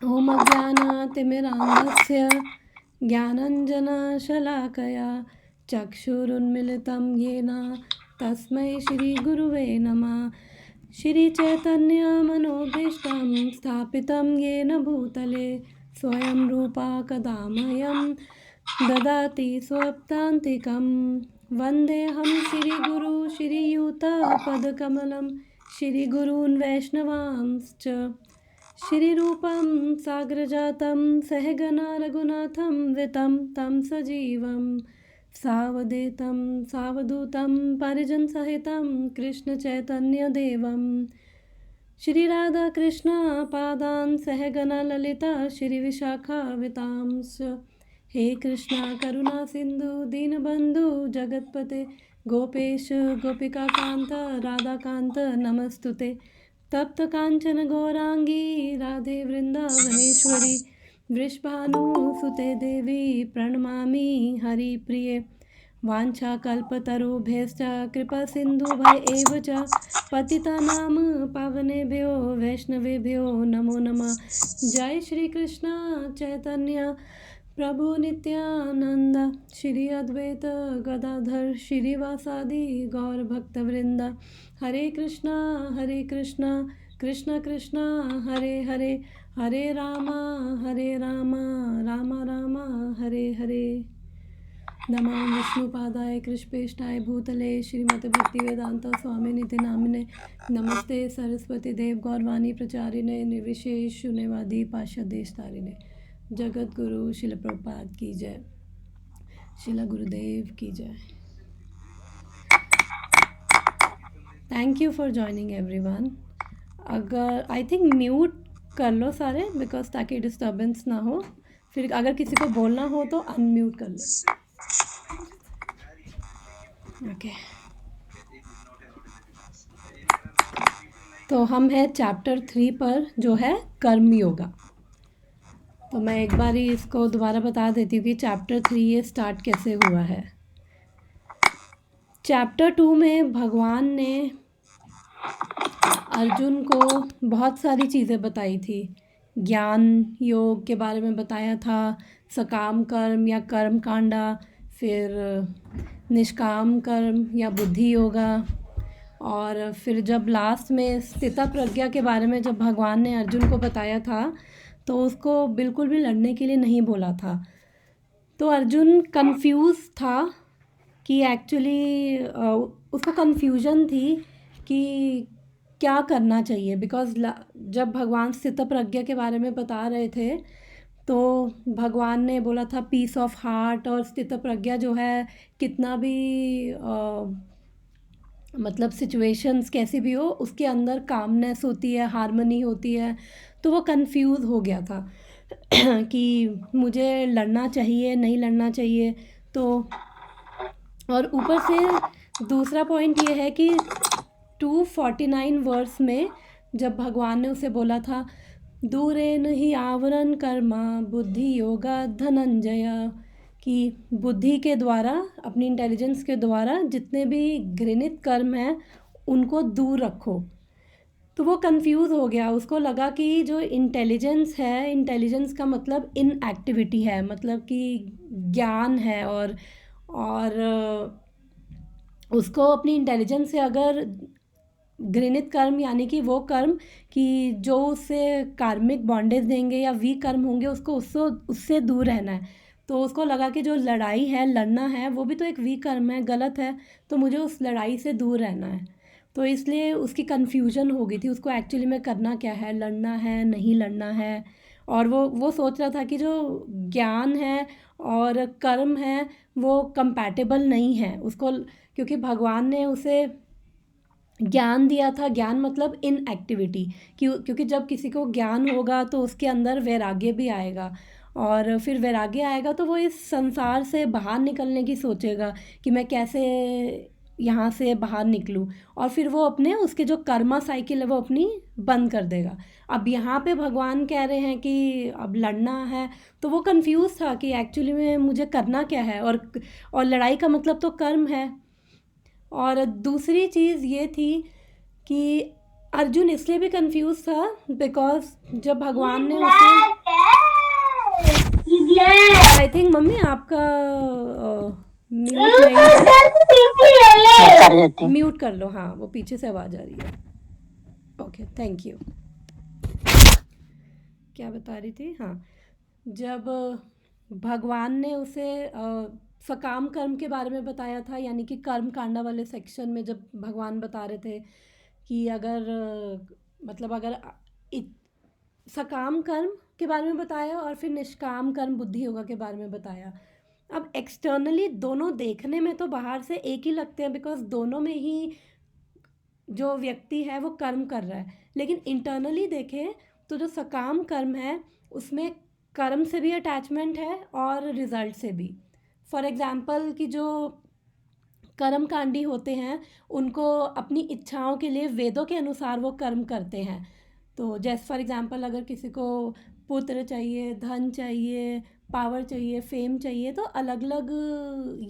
ॐ अज्ञानतिमिरान्धस्य ज्ञानञ्जनशलाकया चक्षुरुन्मिलितं येन तस्मै श्रीगुरुवे नमः। श्रीचैतन्यमनोभीष्टं स्थापितं येन भूतले स्वयं रूपा कदा मह्यं ददाति स्वपदान्तिकं। वन्देऽहं श्रीगुरु श्रीयुतपदकमलं श्रीगुरून् वैष्णवांश्च श्रीरूपं साग्रजातं सहगना रघुनाथं वितं तं सजीवं सावधूतं परिजनसहितं कृष्णचैतन्यदेवं श्रीराधाकृष्णपादान् सहगना ललिता श्रीविशाखावितांश्च। हे कृष्णा करुणा सिंधु दीनबंधु जगतपते गोपेश गोपिकाकांत राधाकांत नमस्तुते। तप्त कांचन गौरांगी राधे वृंदावनेश्वरी वृषभानुसुते देवी प्रणमामि हरिप्रिये। वाञ्छाकल्पतरुभ्यश्च कृपा सिन्धुभ्य एव च पतितानां पावनेभ्यो वैष्णवेभ्यो नमो नमः। जय श्री कृष्ण चैतन्य प्रभु नित्यानंद श्री अद्वैत गदाधर श्रीवासादि गौर भक्तवृंद। हरे कृष्णा कृष्ण कृष्णा हरे हरे हरे रामा राम राम हरे हरे। नमः विष्णुपादाय कृष्णेष्ठाय भूतले श्रीमते भक्तिवेदांत स्वामिनिति नामिने नमस्ते सरस्वती देव गौरवाणी प्रचारिणे निर्विशेष शून्यवादी पार्षदेशतारिणे। जगत गुरु शिल प्रभुपाद की जय, शिला गुरुदेव की जय। Thank you for joining everyone. अगर आई थिंक म्यूट कर लो सारे, बिकॉज ताकि डिस्टर्बेंस ना हो। फिर अगर किसी को बोलना हो तो अनम्यूट कर लो। ओके तो हम हैं चैप्टर 3 पर, जो है कर्म योगा। तो मैं एक बार ही इसको दोबारा बता देती हूँ कि चैप्टर 3 ये स्टार्ट कैसे हुआ है। चैप्टर 2 में भगवान ने अर्जुन को बहुत सारी चीज़ें बताई थी। ज्ञान योग के बारे में बताया था, सकाम कर्म या कर्म कांडा, फिर निष्काम कर्म या बुद्धि योगा, और फिर जब लास्ट में स्थिता प्रज्ञा के बारे में जब भगवान ने अर्जुन को बताया था तो उसको बिल्कुल भी लड़ने के लिए नहीं बोला था। तो अर्जुन कंफ्यूज था कि एक्चुअली उसको कंफ्यूजन थी कि क्या करना चाहिए, बिकॉज जब भगवान स्थित प्रज्ञा के बारे में बता रहे थे तो भगवान ने बोला था पीस ऑफ हार्ट, और स्थित प्रज्ञा जो है कितना भी मतलब सिचुएशंस कैसी भी हो उसके अंदर कामनेस होती है, हार्मनी होती है। तो वो कंफ्यूज हो गया था कि मुझे लड़ना चाहिए नहीं लड़ना चाहिए। तो और ऊपर से दूसरा पॉइंट ये है कि 249 वर्स में जब भगवान ने उसे बोला था दूरेन ही आवरण कर्मा बुद्धि योगा धनंजय, कि बुद्धि के द्वारा, अपनी इंटेलिजेंस के द्वारा जितने भी घृणित कर्म हैं उनको दूर रखो। तो वो कंफ्यूज हो गया, उसको लगा कि जो इंटेलिजेंस है, इंटेलिजेंस का मतलब इनएक्टिविटी है, मतलब कि ज्ञान है, और उसको अपनी इंटेलिजेंस से अगर घृणित कर्म यानी कि वो कर्म कि जो उससे कार्मिक बॉन्डेज देंगे या वीक कर्म होंगे उसको उससे दूर रहना है। तो उसको लगा कि जो लड़ाई है, लड़ना है, वो भी तो एक वीक कर्म है, गलत है, तो मुझे उस लड़ाई से दूर रहना है। तो इसलिए उसकी कन्फ्यूजन हो गई थी, उसको एक्चुअली में करना क्या है, लड़ना है नहीं लड़ना है। और वो सोच रहा था कि जो ज्ञान है और कर्म है वो कंपैटिबल नहीं है उसको, क्योंकि भगवान ने उसे ज्ञान दिया था। ज्ञान मतलब इनएक्टिविटी, क्योंकि जब किसी को ज्ञान होगा तो उसके अंदर वैराग्य भी आएगा, और फिर वैराग्य आएगा तो वो इस संसार से बाहर निकलने की सोचेगा कि मैं कैसे यहाँ से बाहर निकलूँ, और फिर वो अपने उसके जो कर्मा साइकिल है वो अपनी बंद कर देगा। अब यहाँ पे भगवान कह रहे हैं कि अब लड़ना है, तो वो कंफ्यूज था कि एक्चुअली में मुझे करना क्या है, और लड़ाई का मतलब तो कर्म है। और दूसरी चीज़ ये थी कि अर्जुन इसलिए भी कंफ्यूज था बिकॉज जब भगवान ने उसे, आई थिंक मम्मी आपका म्यूट नहीं, म्यूट कर लो, हाँ वो पीछे से आवाज़ आ रही है। Okay thank you. क्या बता रही थी, हाँ जब भगवान ने उसे सकाम कर्म के बारे में बताया था, यानी कि कर्म कांडा वाले सेक्शन में जब भगवान बता रहे थे कि अगर मतलब अगर सकाम कर्म के बारे में बताया और फिर निष्काम कर्म बुद्धि योगा के बारे में बताया। अब एक्सटर्नली दोनों देखने में तो बाहर से एक ही लगते हैं बिकॉज दोनों में ही जो व्यक्ति है वो कर्म कर रहा है, लेकिन इंटरनली देखें तो जो सकाम कर्म है उसमें कर्म से भी अटैचमेंट है और रिजल्ट से भी। फॉर एग्ज़ाम्पल कि जो कर्म कांडी होते हैं उनको अपनी इच्छाओं के लिए वेदों के अनुसार वो कर्म करते हैं। तो जैसे फॉर एग्ज़ाम्पल अगर किसी को पुत्र चाहिए, धन चाहिए, पावर चाहिए, फेम चाहिए, तो अलग अलग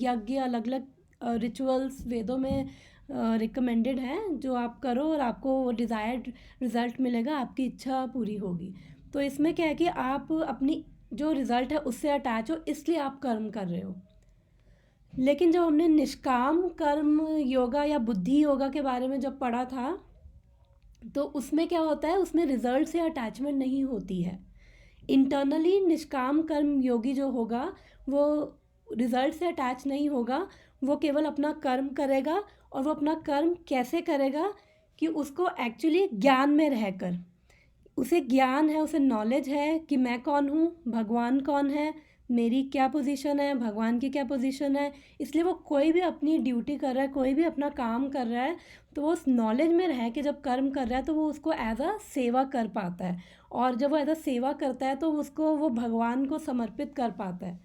यज्ञ, अलग अलग रिचुअल्स वेदों में रिकमेंडेड हैं जो आप करो और आपको डिज़ायर्ड रिज़ल्ट मिलेगा, आपकी इच्छा पूरी होगी। तो इसमें क्या है कि आप अपनी जो रिज़ल्ट है उससे अटैच हो, इसलिए आप कर्म कर रहे हो। लेकिन जब हमने निष्काम कर्म योगा या बुद्धि योगा के बारे में जब पढ़ा था तो उसमें क्या होता है, उसमें रिजल्ट से अटैचमेंट नहीं होती है। इंटरनली निष्काम कर्म योगी जो होगा वो रिजल्ट से अटैच नहीं होगा, वो केवल अपना कर्म करेगा। और वो अपना कर्म कैसे करेगा कि उसको एक्चुअली ज्ञान में रहकर, उसे ज्ञान है, उसे नॉलेज है कि मैं कौन हूँ, भगवान कौन है, मेरी क्या पोजीशन है, भगवान की क्या पोजीशन है। इसलिए वो कोई भी अपनी ड्यूटी कर रहा है, कोई भी अपना काम कर रहा है, तो वो उस नॉलेज में रह के जब कर्म कर रहा है तो वो उसको एज अ सेवा कर पाता है। और जब वो एज अ सेवा करता है तो उसको वो भगवान को समर्पित कर पाता है।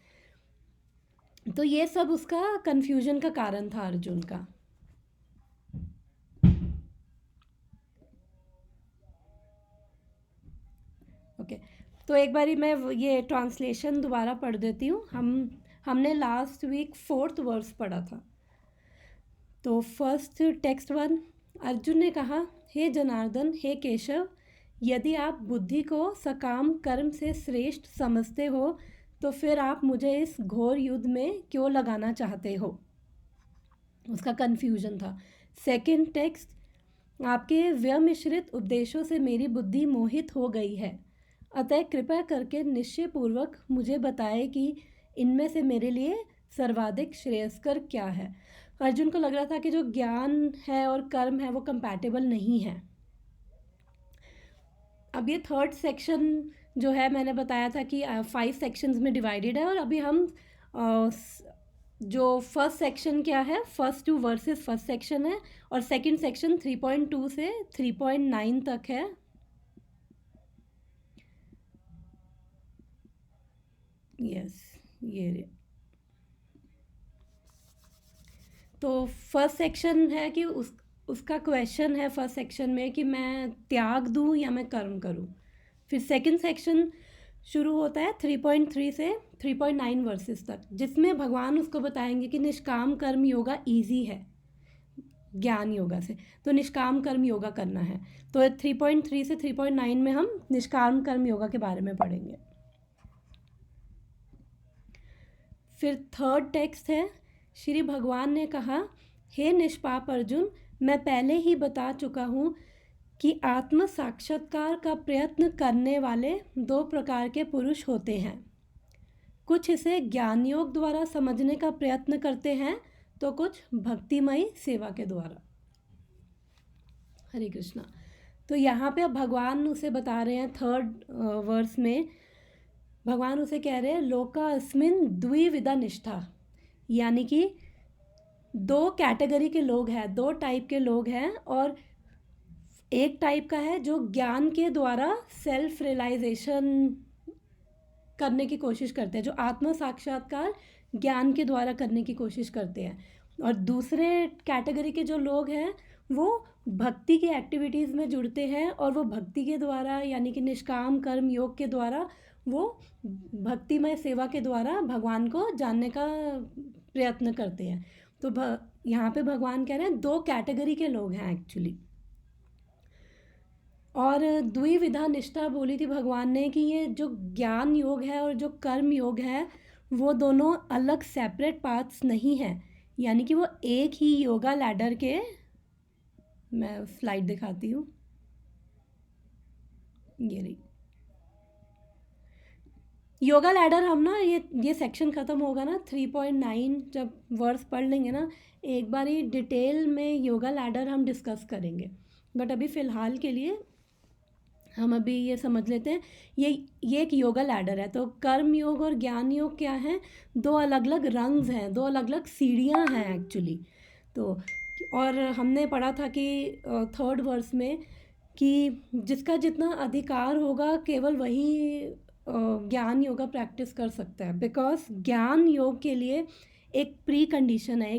तो ये सब उसका कन्फ्यूजन का कारण था अर्जुन का। ओके तो एक बारी मैं ये ट्रांसलेशन दोबारा पढ़ देती हूँ। हमने लास्ट वीक 4th वर्स पढ़ा था। तो फर्स्ट टेक्स्ट 1, अर्जुन ने कहा, हे जनार्दन, हे केशव, यदि आप बुद्धि को सकाम कर्म से श्रेष्ठ समझते हो तो फिर आप मुझे इस घोर युद्ध में क्यों लगाना चाहते हो। उसका कन्फ्यूजन था। सेकंड टेक्स्ट, आपके व्यमिश्रित उपदेशों से मेरी बुद्धि मोहित हो गई है, अतः कृपया करके निश्चय पूर्वक मुझे बताए कि इनमें से मेरे लिए सर्वाधिक श्रेयस्कर क्या है। अर्जुन को लग रहा था कि जो ज्ञान है और कर्म है वो कंपैटिबल नहीं है। अब ये थर्ड सेक्शन जो है मैंने बताया था कि 5 सेक्शंस में डिवाइडेड है, और अभी हम जो फर्स्ट सेक्शन क्या है, फर्स्ट 2 वर्सेस फर्स्ट सेक्शन है, और सेकंड सेक्शन 3.2 से 3.9 तक है। यस ये तो फर्स्ट सेक्शन है कि उसका क्वेश्चन है फर्स्ट सेक्शन में कि मैं त्याग दूं या मैं कर्म करूं। फिर सेकंड सेक्शन शुरू होता है 3.3 से 3.9 वर्सेस तक, जिसमें भगवान उसको बताएंगे कि निष्काम कर्म योगा इजी है ज्ञान योगा से, तो निष्काम कर्म योगा करना है। तो 3.3 से 3.9 में हम निष्काम कर्म योगा के बारे में पढ़ेंगे। फिर थर्ड टेक्स्ट है, श्री भगवान ने कहा, हे निष्पाप अर्जुन, मैं पहले ही बता चुका हूँ कि आत्म साक्षात्कार का प्रयत्न करने वाले 2 प्रकार के पुरुष होते हैं। कुछ इसे ज्ञान योग द्वारा समझने का प्रयत्न करते हैं तो कुछ भक्तिमयी सेवा के द्वारा। हरे कृष्णा। तो यहाँ पे अब भगवान उसे बता रहे हैं थर्ड वर्स में, भगवान उसे कह रहे हैं लोका अस्मिन द्विविधा निष्ठा, यानी कि 2 कैटेगरी के लोग हैं, 2 टाइप के लोग हैं। और एक टाइप का है जो ज्ञान के द्वारा सेल्फ रियलाइजेशन करने की कोशिश करते हैं, जो आत्म साक्षात्कार ज्ञान के द्वारा करने की कोशिश करते हैं। और दूसरे कैटेगरी के जो लोग हैं वो भक्ति की एक्टिविटीज़ में जुड़ते हैं, और वो भक्ति के द्वारा यानी कि निष्काम कर्म योग के द्वारा वो भक्तिमय सेवा के द्वारा भगवान को जानने का प्रयत्न करते हैं। तो यहाँ पे भगवान कह रहे हैं 2 कैटेगरी के लोग हैं एक्चुअली। और द्विविधा निष्ठा बोली थी भगवान ने कि ये जो ज्ञान योग है और जो कर्म योग है वो दोनों अलग सेपरेट पाथ्स नहीं हैं, यानी कि वो एक ही योगा लैडर के, मैं स्लाइड दिखाती हूँ, ये रही योगा लैडर। हम ना ये सेक्शन ख़त्म होगा ना 3.9 जब वर्ड्स पढ़ लेंगे ना, एक बार ही डिटेल में योगा लैडर हम डिस्कस करेंगे, बट अभी फ़िलहाल के लिए हम अभी ये समझ लेते हैं ये एक योगा लैडर है। तो कर्म योग और ज्ञान योग क्या है, दो अलग अलग रंग्स हैं, दो अलग अलग सीढ़ियाँ हैं एक्चुअली। तो और हमने पढ़ा था कि थर्ड वर्स में कि जिसका जितना अधिकार होगा केवल वही ज्ञान योगा प्रैक्टिस कर सकता है, बिकॉज ज्ञान योग के लिए एक प्री कंडीशन है,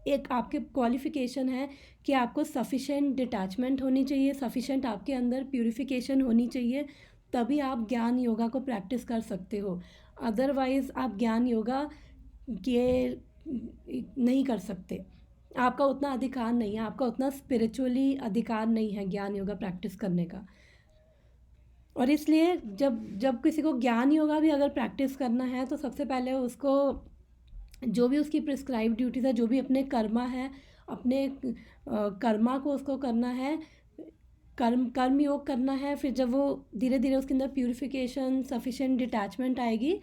एक आपके क्वालिफ़िकेशन है कि आपको सफिशेंट डिटैचमेंट होनी चाहिए, सफिशेंट आपके अंदर प्यूरिफिकेशन होनी चाहिए, तभी आप ज्ञान योगा को प्रैक्टिस कर सकते हो। अदरवाइज़ आप ज्ञान योगा के नहीं कर सकते, आपका उतना अधिकार नहीं है, आपका उतना स्पिरिचुअली अधिकार नहीं है ज्ञान योगा प्रैक्टिस करने का। और इसलिए जब किसी को ज्ञान योगा भी अगर प्रैक्टिस करना है तो सबसे पहले उसको जो भी उसकी प्रिस्क्राइब ड्यूटीज़ है, जो भी अपने कर्मा है, अपने कर्मा को उसको करना है, कर्म योग करना है। फिर जब वो धीरे धीरे उसके अंदर प्यूरिफिकेशन सफिशेंट डिटैचमेंट आएगी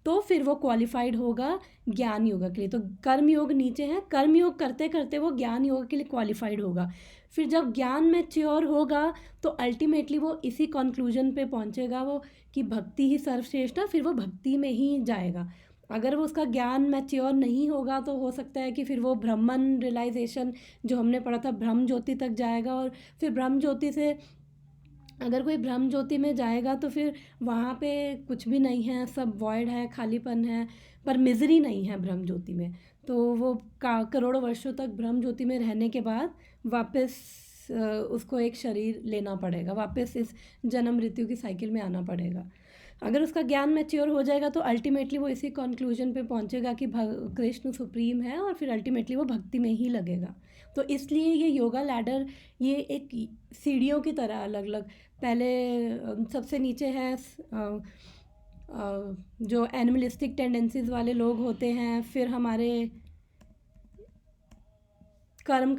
तो फिर वो क्वालिफाइड होगा ज्ञान योगा के लिए। तो कर्म योग नीचे है, कर्म योग करते करते वो ज्ञान योग के लिए क्वालिफाइड होगा। फिर जब ज्ञान मैच्योर होगा तो अल्टीमेटली वो इसी कंक्लूजन पे पहुंचेगा वो कि भक्ति ही सर्वश्रेष्ठ है, फिर वो भक्ति में ही जाएगा। अगर वो उसका ज्ञान मैच्योर नहीं होगा तो हो सकता है कि फिर वो ब्रह्मन रियलाइजेशन जो हमने पढ़ा था ब्रह्म ज्योति तक जाएगा, और फिर ब्रह्म ज्योति से अगर कोई ब्रह्म ज्योति में जाएगा तो फिर वहाँ पे कुछ भी नहीं है, सब वॉइड है, खालीपन है, पर मिजरी नहीं है ब्रह्म ज्योति में। तो वो करोड़ों वर्षों तक ब्रह्म ज्योति में रहने के बाद वापस उसको एक शरीर लेना पड़ेगा, वापस इस जन्म मृत्यु की साइकिल में आना पड़ेगा। अगर उसका ज्ञान मैच्योर हो जाएगा तो अल्टीमेटली वो इसी कंक्लूजन पे पहुंचेगा कि कृष्ण सुप्रीम है, और फिर अल्टीमेटली वो भक्ति में ही लगेगा। तो इसलिए ये योगा लैडर ये एक सीढ़ियों की तरह अलग अलग, पहले सबसे नीचे है जो एनिमलिस्टिक टेंडेंसीज वाले लोग होते हैं, फिर हमारे कर्म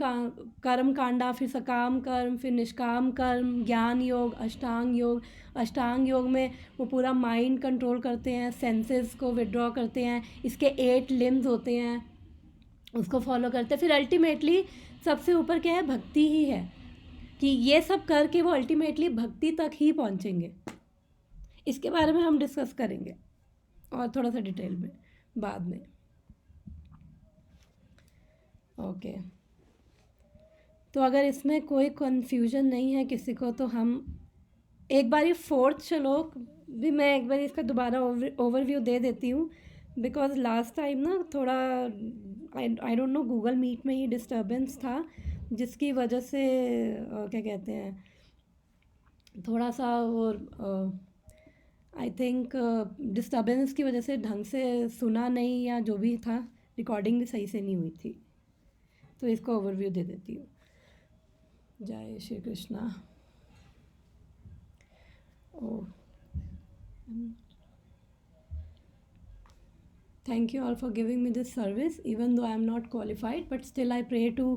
कांडा, फिर सकाम कर्म, फिर निष्काम कर्म, ज्ञान योग, अष्टांग योग में वो पूरा माइंड कंट्रोल करते हैं, सेंसेस को विड्रॉ करते हैं, इसके 8 लिम्स होते हैं उसको फॉलो करते हैं। फिर अल्टीमेटली सबसे ऊपर क्या है, भक्ति ही है, कि ये सब करके वो अल्टीमेटली भक्ति तक ही पहुंचेंगे। इसके बारे में हम डिस्कस करेंगे और थोड़ा सा डिटेल में बाद में। ओके, तो अगर इसमें कोई कन्फ्यूजन नहीं है किसी को तो हम एक बार ये 4th श्लोक भी मैं एक बार इसका दोबारा ओवरव्यू दे देती हूँ, बिकॉज लास्ट टाइम ना थोड़ा I don't know Google Meet में ही डिस्टर्बेंस था, जिसकी वजह से क्या कहते हैं थोड़ा सा वो आई थिंक डिस्टर्बेंस की वजह से ढंग से सुना नहीं, या जो भी था रिकॉर्डिंग भी सही से नहीं हुई थी। तो इसको ओवरव्यू दे देती हूँ। जय Shri Krishna. Thank you all for giving me this service, even though I am not qualified, but still I pray to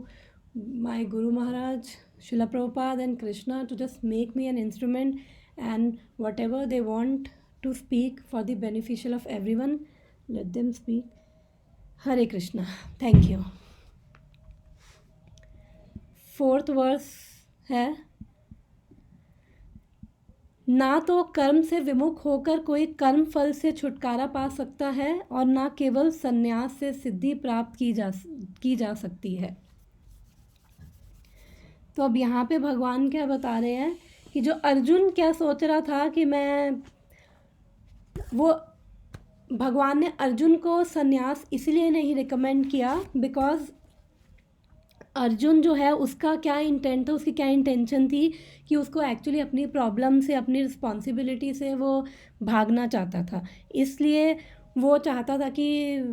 my Guru Maharaj, Srila Prabhupada and Krishna to just make me an instrument, and whatever they want to speak for the beneficial of everyone, let them speak. Hare Krishna. Thank you. 4th verse है, ना तो कर्म से विमुख होकर कोई कर्म फल से छुटकारा पा सकता है, और ना केवल संन्यास से सिद्धि प्राप्त की जा सकती है। तो अब यहाँ पे भगवान क्या बता रहे हैं कि जो अर्जुन क्या सोच रहा था कि वो भगवान ने अर्जुन को संन्यास इसलिए नहीं रिकमेंड किया बिकॉज अर्जुन जो है उसका क्या इंटेंट था, उसकी क्या इंटेंशन थी कि उसको एक्चुअली अपनी प्रॉब्लम से, अपनी रिस्पॉन्सिबिलिटी से वो भागना चाहता था। इसलिए वो चाहता था कि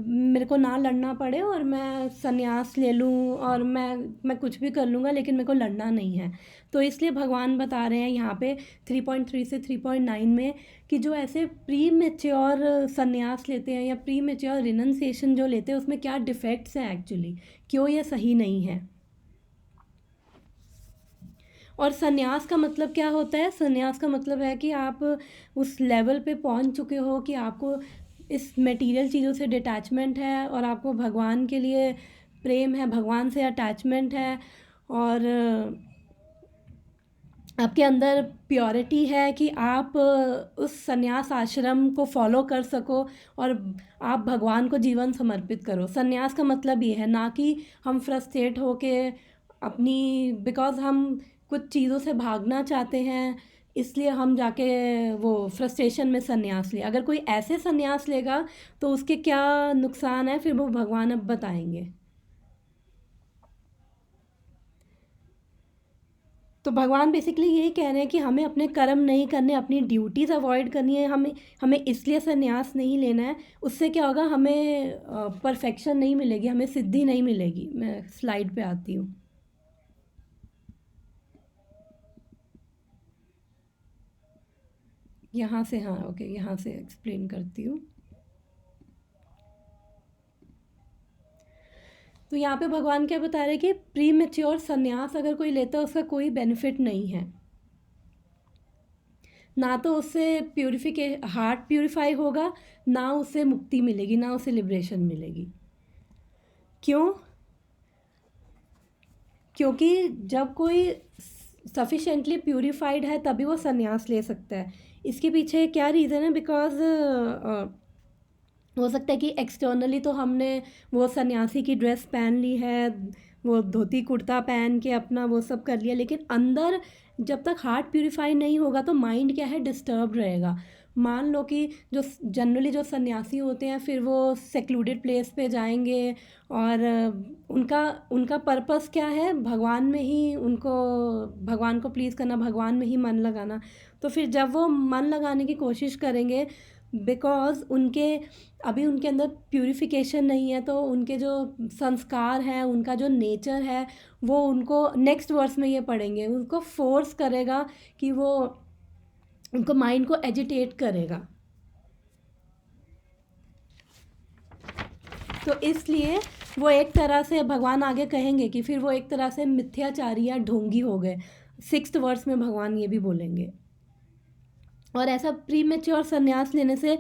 मेरे को ना लड़ना पड़े और मैं संन्यास ले लूँ और मैं कुछ भी कर लूँगा, लेकिन मेरे को लड़ना नहीं है। तो इसलिए भगवान बता रहे हैं यहाँ पे 3.3 से 3.9 में कि जो ऐसे प्री मेच्योर संन्यास लेते हैं या प्री मेच्योर रिनंसिएशन जो लेते हैं उसमें क्या डिफेक्ट्स हैं एक्चुअली, क्यों ये सही नहीं है। और संन्यास का मतलब क्या होता है? संन्यास का मतलब है कि आप उस लेवल पे पहुंच चुके हो कि आपको इस मटेरियल चीज़ों से डिटैचमेंट है और आपको भगवान के लिए प्रेम है, भगवान से अटैचमेंट है, और आपके अंदर प्योरिटी है कि आप उस संन्यास आश्रम को फॉलो कर सको और आप भगवान को जीवन समर्पित करो। संन्यास का मतलब ये है, ना कि हम फ्रस्ट्रेट होके अपनी बिकॉज़ हम कुछ चीज़ों से भागना चाहते हैं इसलिए हम जाके वो फ्रस्ट्रेशन में संन्यास ले। अगर कोई ऐसे संन्यास लेगा तो उसके क्या नुकसान है फिर वो भगवान अब बताएंगे। तो भगवान बेसिकली यही कह रहे हैं कि हमें अपने कर्म नहीं करने, अपनी ड्यूटीज़ अवॉइड करनी है, हमें हमें इसलिए संन्यास नहीं लेना है। उससे क्या होगा, हमें परफेक्शन नहीं मिलेगी, हमें सिद्धि नहीं मिलेगी। मैं स्लाइड पे आती हूँ। यहाँ से, हाँ ओके, यहाँ से एक्सप्लेन करती हूँ। तो यहाँ पे भगवान क्या बता रहे हैं कि प्री मेच्योर संन्यास अगर कोई लेता है उसका कोई बेनिफिट नहीं है। ना तो उससे हार्ट प्यूरिफाई होगा, ना उससे मुक्ति मिलेगी, ना उससे लिबरेशन मिलेगी। क्यों? क्योंकि जब कोई सफिशेंटली प्यूरिफाइड है तभी वो संन्यास ले सकता है। इसके पीछे क्या रीज़न है? बिकॉज हो सकता है कि एक्सटर्नली तो हमने वो सन्यासी की ड्रेस पहन ली है, वो धोती कुर्ता पहन के अपना वो सब कर लिया, लेकिन अंदर जब तक हार्ट प्यूरिफाई नहीं होगा तो माइंड क्या है, डिस्टर्ब रहेगा। मान लो कि जो जनरली जो सन्यासी होते हैं फिर वो सेक्लूडेड प्लेस पे जाएंगे और उनका उनका पर्पस क्या है, भगवान में ही उनको, भगवान को प्लीज़ करना, भगवान में ही मन लगाना। तो फिर जब वो मन लगाने की कोशिश करेंगे, बिकॉज़ उनके अभी उनके अंदर प्यूरिफिकेशन नहीं है, तो उनके जो संस्कार हैं, उनका जो नेचर है, वो उनको नेक्स्ट वर्स में ये पढ़ेंगे, उनको फोर्स करेगा कि वो उनको माइंड को एजिटेट करेगा। तो इसलिए वो एक तरह से भगवान आगे कहेंगे कि फिर वो एक तरह से मिथ्याचारी या ढोंगी हो गए। 6th वर्स में भगवान ये भी बोलेंगे। और ऐसा प्री मेच्योर संन्यास लेने से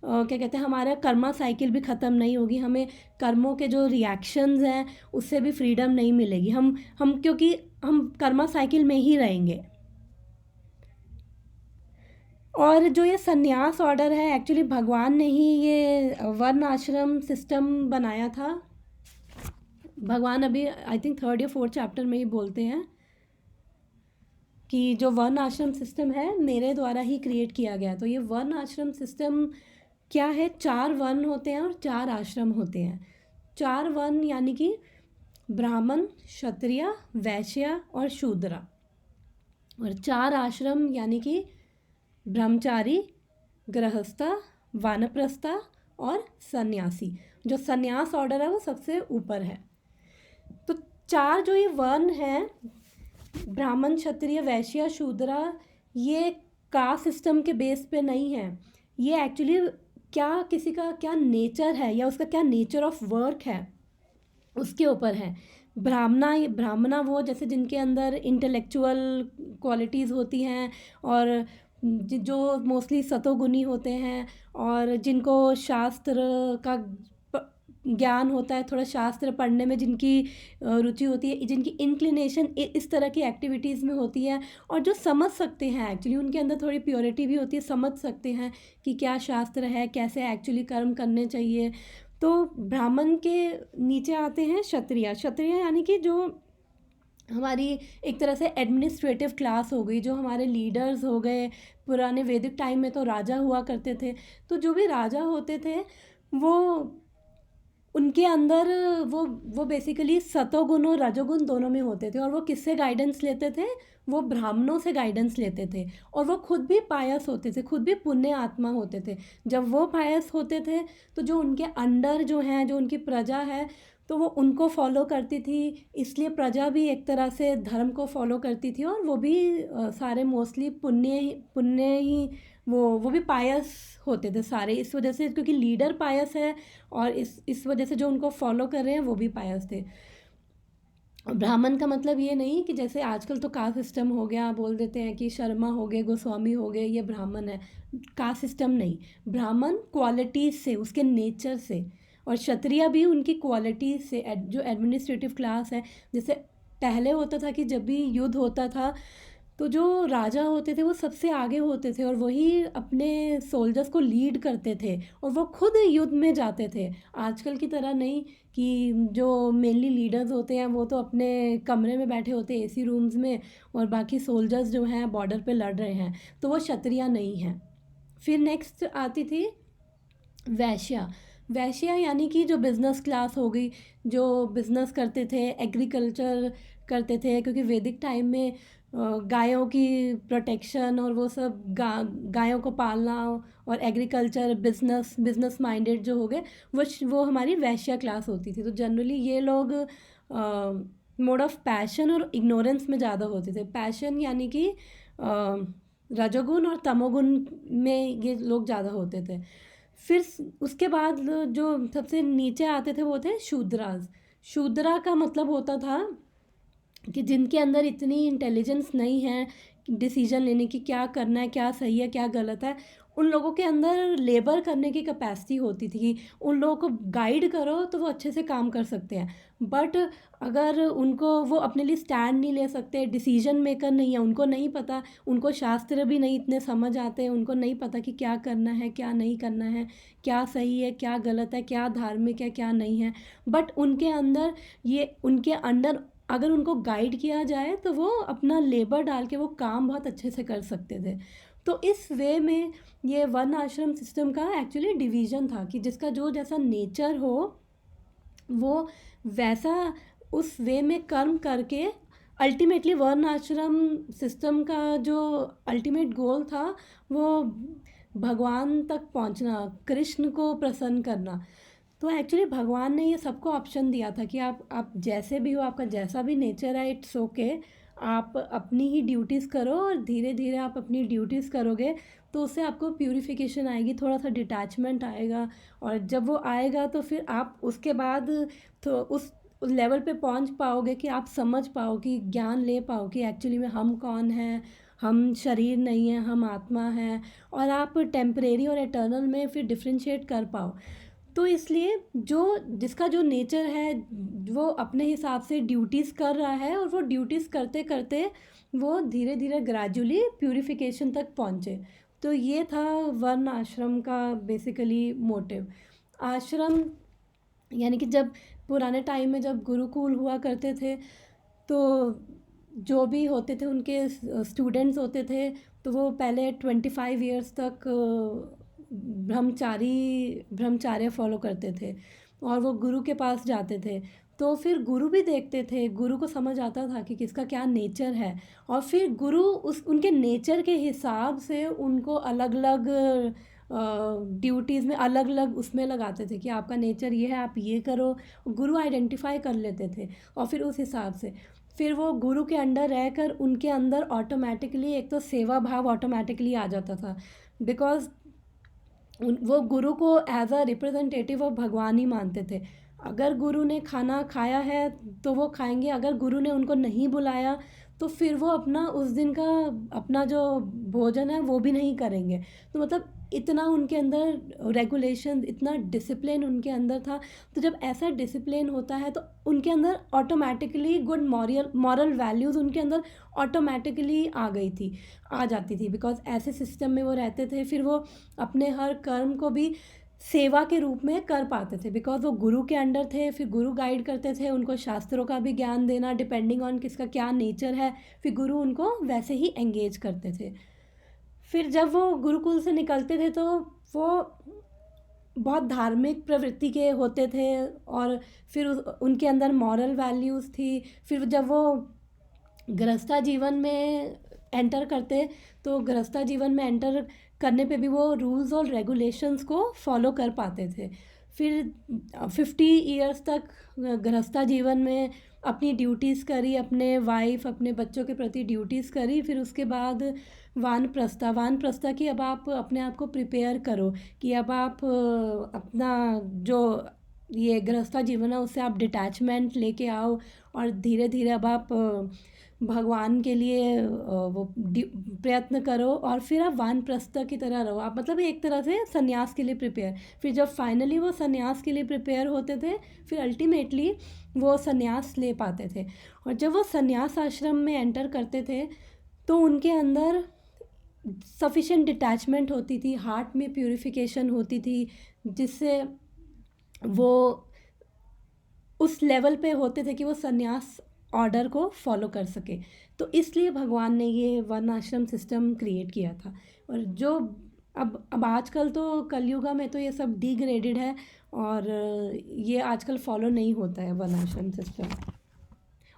क्या कहते हैं, हमारा कर्मा साइकिल भी ख़त्म नहीं होगी, हमें कर्मों के जो रिएक्शंस हैं उससे भी फ्रीडम नहीं मिलेगी। हम क्योंकि हम कर्मा साइकिल में ही रहेंगे। और जो ये संन्यास ऑर्डर है, एक्चुअली भगवान ने ही ये वर्ण आश्रम सिस्टम बनाया था। भगवान अभी आई थिंक 3rd या 4th चैप्टर में ही बोलते हैं कि जो वर्ण आश्रम सिस्टम है मेरे द्वारा ही क्रिएट किया गया। तो ये वर्ण आश्रम सिस्टम क्या है? 4 वर्ण होते हैं और 4 आश्रम होते हैं। 4 वर्ण यानी कि ब्राह्मण, क्षत्रिय, वैश्य और शूद्र, और 4 आश्रम यानी कि ब्रह्मचारी, गृहस्थ, वानप्रस्थ और सन्यासी। जो सन्यास ऑर्डर है वो सबसे ऊपर है। तो 4 जो ये वर्ण हैं, ब्राह्मण, क्षत्रिय, वैश्य, शूद्र, ये कास्ट सिस्टम के बेस पे नहीं है। ये एक्चुअली क्या किसी का क्या नेचर है या उसका क्या नेचर ऑफ वर्क है उसके ऊपर है। ब्राह्मणा वो जैसे जिनके अंदर इंटेलेक्चुअल क्वालिटीज़ होती हैं और जो मोस्टली सतोगुनी होते हैं और जिनको शास्त्र का ज्ञान होता है, थोड़ा शास्त्र पढ़ने में जिनकी रुचि होती है, जिनकी इंक्लिनेशन इस तरह की एक्टिविटीज़ में होती है, और जो समझ सकते हैं एक्चुअली, उनके अंदर थोड़ी प्योरिटी भी होती है, समझ सकते हैं कि क्या शास्त्र है, कैसे एक्चुअली कर्म करने चाहिए। तो ब्राह्मण के नीचे आते हैं क्षत्रिय। क्षत्रिय यानी कि जो हमारी एक तरह से एडमिनिस्ट्रेटिव क्लास हो गई, जो हमारे लीडर्स हो गए। पुराने वैदिक टाइम में तो राजा हुआ करते थे, तो जो भी राजा होते थे वो उनके अंदर वो बेसिकली सतोगुण और रजोगुण दोनों में होते थे, और वो किससे गाइडेंस लेते थे? वो ब्राह्मणों से गाइडेंस लेते थे, और वो खुद भी पायस होते थे, खुद भी पुण्य आत्मा होते थे। जब वो पायस होते थे तो जो उनके अंडर जो हैं, जो उनकी प्रजा है, तो वो उनको फॉलो करती थी, इसलिए प्रजा भी एक तरह से धर्म को फॉलो करती थी, और वो भी सारे मोस्टली पुण्य ही वो भी पायस होते थे सारे, इस वजह से, क्योंकि लीडर पायस है, और इस वजह से जो उनको फॉलो कर रहे हैं वो भी पायस थे। ब्राह्मण का मतलब ये नहीं कि जैसे आजकल तो कास्ट सिस्टम हो गया, बोल देते हैं कि शर्मा हो गए, गोस्वामी हो गए, ये ब्राह्मण है। कास्ट सिस्टम नहीं, ब्राह्मण क्वालिटीज़ से, उसके नेचर से, और क्षत्रिय भी उनकी क्वालिटीज़ से, जो एडमिनिस्ट्रेटिव क्लास है। जैसे पहले होता था कि जब भी युद्ध होता था तो जो राजा होते थे वो सबसे आगे होते थे, और वही अपने सोल्जर्स को लीड करते थे, और वो खुद युद्ध में जाते थे। आजकल की तरह नहीं कि जो मेनली लीडर्स होते हैं वो तो अपने कमरे में बैठे होते हैं, एसी रूम्स में, और बाकी सोल्जर्स जो हैं बॉर्डर पे लड़ रहे हैं, तो वो क्षत्रिय नहीं हैं। फिर नेक्स्ट आती थी वैश्या। वैश्या यानी कि जो बिज़नेस क्लास हो गई, जो बिज़नेस करते थे, एग्रीकल्चर करते थे, क्योंकि वैदिक टाइम में गायों की प्रोटेक्शन और वो सब गायों को पालना, और एग्रीकल्चर, बिज़नेस माइंडेड जो हो गए, वो हमारी वैश्या क्लास होती थी। तो जनरली ये लोग मोड ऑफ पैशन और इग्नोरेंस में ज़्यादा होते थे। पैशन यानी कि रजोगुण और तमोगुण में ये लोग ज़्यादा होते थे। फिर उसके बाद जो सबसे नीचे आते थे वो थे शूद्रास। शूद्रा का मतलब होता था कि जिनके अंदर इतनी इंटेलिजेंस नहीं है डिसीजन लेने की, क्या करना है, क्या सही है, क्या गलत है। उन लोगों के अंदर लेबर करने की कैपेसिटी होती थी कि उन लोगों को गाइड करो तो वो अच्छे से काम कर सकते हैं, बट अगर उनको, वो अपने लिए स्टैंड नहीं ले सकते, डिसीजन मेकर नहीं है, उनको नहीं पता, उनको शास्त्र भी नहीं इतने समझ आते, उनको नहीं पता कि क्या करना है, क्या नहीं करना है, क्या सही है, क्या गलत है, क्या धार्मिक है, क्या नहीं है। बट उनके अंदर, ये उनके अंडर अगर उनको गाइड किया जाए तो वो अपना लेबर डाल के वो काम बहुत अच्छे से कर सकते थे। तो इस वे में ये वर्ण आश्रम सिस्टम का एक्चुअली डिवीज़न था कि जिसका जो जैसा नेचर हो वो वैसा उस वे में कर्म करके, अल्टीमेटली वर्ण आश्रम सिस्टम का जो अल्टीमेट गोल था वो भगवान तक पहुंचना, कृष्ण को प्रसन्न करना। तो एक्चुअली भगवान ने ये सबको ऑप्शन दिया था कि आप जैसे भी हो, आपका जैसा भी नेचर है, इट्स ओके, आप अपनी ही ड्यूटीज़ करो, और धीरे धीरे आप अपनी ड्यूटीज़ करोगे तो उससे आपको प्यूरिफिकेशन आएगी, थोड़ा सा डिटैचमेंट आएगा, और जब वो आएगा तो फिर आप उसके बाद तो उस लेवल पे पहुंच पाओगे कि आप समझ पाओ, कि ज्ञान ले पाओ कि एक्चुअली में हम कौन हैं, हम शरीर नहीं हैं, हम आत्मा हैं, और आप टेम्परेरी और एटर्नल में फिर डिफ्रेंशिएट कर पाओ। तो इसलिए जिसका जो नेचर है वो अपने हिसाब से ड्यूटीज़ कर रहा है, और वो ड्यूटीज़ करते करते वो धीरे धीरे ग्रेजुअली प्यूरिफिकेशन तक पहुँचे। तो ये था वर्ण आश्रम का बेसिकली मोटिव। आश्रम यानी कि जब पुराने टाइम में जब गुरुकुल हुआ करते थे, तो जो भी होते थे उनके स्टूडेंट्स होते थे, तो वो पहले 25 ईयर्स तक ब्रह्मचार्य फॉलो करते थे, और वो गुरु के पास जाते थे। तो फिर गुरु भी देखते थे, गुरु को समझ आता था कि किसका क्या नेचर है, और फिर गुरु उनके नेचर के हिसाब से उनको अलग अलग ड्यूटीज़ में, अलग अलग उसमें लगाते थे कि आपका नेचर ये है, आप ये करो। गुरु आइडेंटिफाई कर लेते थे, और फिर उस हिसाब से फिर वो गुरु के अंडर रहकर उनके अंदर ऑटोमेटिकली एक तो सेवा भाव ऑटोमेटिकली आ जाता था, बिकॉज वो गुरु को एज अ रिप्रेजेंटेटिव ऑफ भगवान ही मानते थे। अगर गुरु ने खाना खाया है तो वो खाएंगे, अगर गुरु ने उनको नहीं बुलाया तो फिर वो अपना उस दिन का अपना जो भोजन है वो भी नहीं करेंगे। तो मतलब इतना उनके अंदर रेगुलेशन, इतना डिसिप्लिन उनके अंदर था। तो जब ऐसा डिसिप्लिन होता है तो उनके अंदर ऑटोमेटिकली गुड मॉरल वैल्यूज़ उनके अंदर ऑटोमेटिकली आ जाती थी, बिकॉज ऐसे सिस्टम में वो रहते थे। फिर वो अपने हर कर्म को भी सेवा के रूप में कर पाते थे, बिकॉज वो गुरु के अंडर थे। फिर गुरु गाइड करते थे उनको, शास्त्रों का भी ज्ञान देना, डिपेंडिंग ऑन किसका क्या नेचर है, फिर गुरु उनको वैसे ही एंगेज करते थे। फिर जब वो गुरुकुल से निकलते थे तो वो बहुत धार्मिक प्रवृत्ति के होते थे, और फिर उनके अंदर मॉरल वैल्यूज़ थी। फिर जब वो गृहस्था जीवन में एंटर करते, तो गृहस्था जीवन में एंटर करने पे भी वो रूल्स और रेगुलेशंस को फॉलो कर पाते थे। फिर 50 ईयर्स तक गृहस्था जीवन में अपनी ड्यूटीज़ करी, अपने वाइफ अपने बच्चों के प्रति ड्यूटीज़ करी। फिर उसके बाद वानप्रस्था की अब आप अपने आप को प्रिपेयर करो कि अब आप अपना जो ये गृहस्था जीवन है उससे आप डिटैचमेंट लेके आओ, और धीरे धीरे अब आप भगवान के लिए वो प्रयत्न करो, और फिर आप वानप्रस्थ की तरह रहो आप, मतलब एक तरह से संन्यास के लिए प्रिपेयर। फिर जब फाइनली वो संन्यास के लिए प्रिपेयर होते थे, फिर अल्टीमेटली वो संन्यास ले पाते थे। और जब वो संन्यास आश्रम में एंटर करते थे, तो उनके अंदर सफिशेंट डिटैचमेंट होती थी, हार्ट में प्यूरिफिकेशन होती थी, जिससे वो उस लेवल पे होते थे कि वो संन्यास ऑर्डर को फॉलो कर सके। तो इसलिए भगवान ने ये वन आश्रम सिस्टम क्रिएट किया था। और जो अब आजकल तो कलयुगा में तो ये सब डिग्रेडेड है, और ये आजकल फॉलो नहीं होता है वन आश्रम सिस्टम।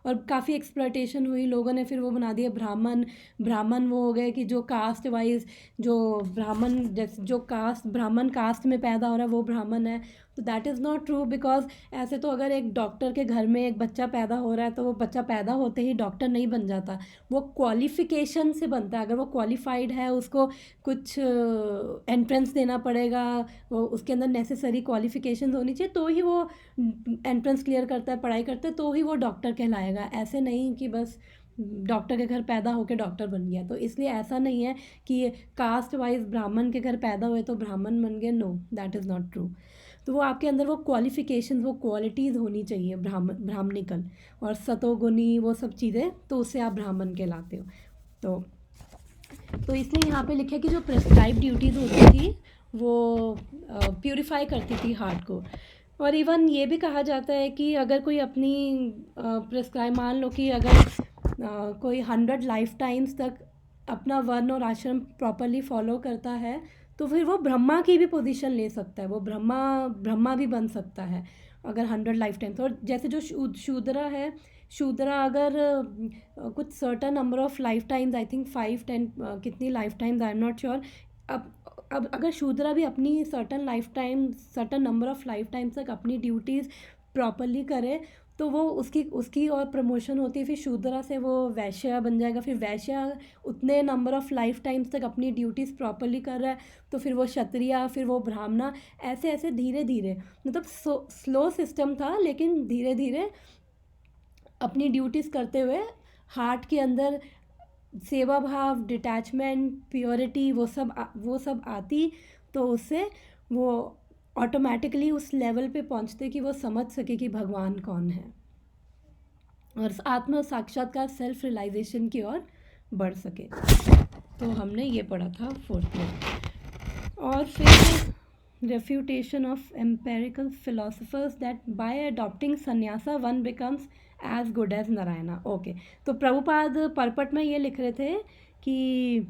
और काफ़ी एक्सप्लॉयटेशन हुई, लोगों ने फिर वो बना दिया ब्राह्मण वो हो गए कि जो कास्ट वाइज, जो ब्राह्मण जैसे जो कास्ट ब्राह्मण कास्ट में पैदा हो रहा है वो ब्राह्मण है। तो that is not true, because ऐसे तो अगर एक डॉक्टर के घर में एक बच्चा पैदा हो रहा है, तो वो बच्चा पैदा होते ही डॉक्टर नहीं बन जाता, वो क्वालिफ़िकेशन से बनता है। अगर वो क्वालिफाइड है, उसको कुछ एंट्रेंस देना पड़ेगा, वो उसके अंदर नेसेसरी क्वालिफ़िकेशन होनी चाहिए, तो ही वो एंट्रेंस क्लियर करता है, पढ़ाई करता है, तो ही वो डॉक्टर कहलाएगा। ऐसे नहीं कि बस डॉक्टर के घर पैदा होकर डॉक्टर बन गया। तो इसलिए ऐसा नहीं है कि कास्ट वाइज ब्राह्मण के घर पैदा हुए तो ब्राह्मण बन गए, no, that is not true. तो वो आपके अंदर वो क्वालिफ़िकेशन, वो क्वालिटीज़ होनी चाहिए ब्राह्मणिकल और सतोगुनी, वो सब चीज़ें, तो उससे आप ब्राह्मण कहलाते हो। तो इसलिए यहाँ पे लिखा है कि जो प्रेस्क्राइब ड्यूटीज़ होती थी वो प्यूरिफाई करती थी हार्ट को। और इवन ये भी कहा जाता है कि अगर कोई अपनी प्रेस्क्राइब, मान लो कि अगर कोई 100 लाइफ टाइम्स तक अपना वर्ण और आश्रम प्रॉपरली फॉलो करता है, तो फिर वो ब्रह्मा की भी पोजीशन ले सकता है, वो ब्रह्मा भी बन सकता है अगर 100 लाइफ टाइम्स। और जैसे जो शूद्रा है, शूद्रा अगर कुछ certain number of life times, I think 5-10 कितनी life times, I am not sure. अब अगर शूद्रा भी अपनी certain number of life times तक अपनी ड्यूटीज़ प्रॉपरली करे, तो वो उसकी और प्रमोशन होती है। फिर शूद्रा से वो वैश्य बन जाएगा, फिर वैश्य उतने नंबर ऑफ लाइफ टाइम्स तक अपनी ड्यूटीज़ प्रॉपरली कर रहा है, तो फिर वो क्षत्रिय, फिर वो ब्राह्मणा, ऐसे ऐसे धीरे धीरे, मतलब स्लो सिस्टम था, लेकिन धीरे धीरे अपनी ड्यूटीज़ करते हुए हार्ट के अंदर सेवा भाव, डिटैचमेंट, प्योरिटी, वो सब आती, तो उससे वो ऑटोमेटिकली उस लेवल पे पहुंचते कि वो समझ सके कि भगवान कौन है, और आत्म साक्षात्कार, सेल्फ रियलाइजेशन की ओर बढ़ सके। तो हमने ये पढ़ा था 4th में। और फिर refutation of empirical philosophers that by adopting sannyasa one becomes as good as Narayana. Okay, तो प्रभुपाद परपट में ये लिख रहे थे कि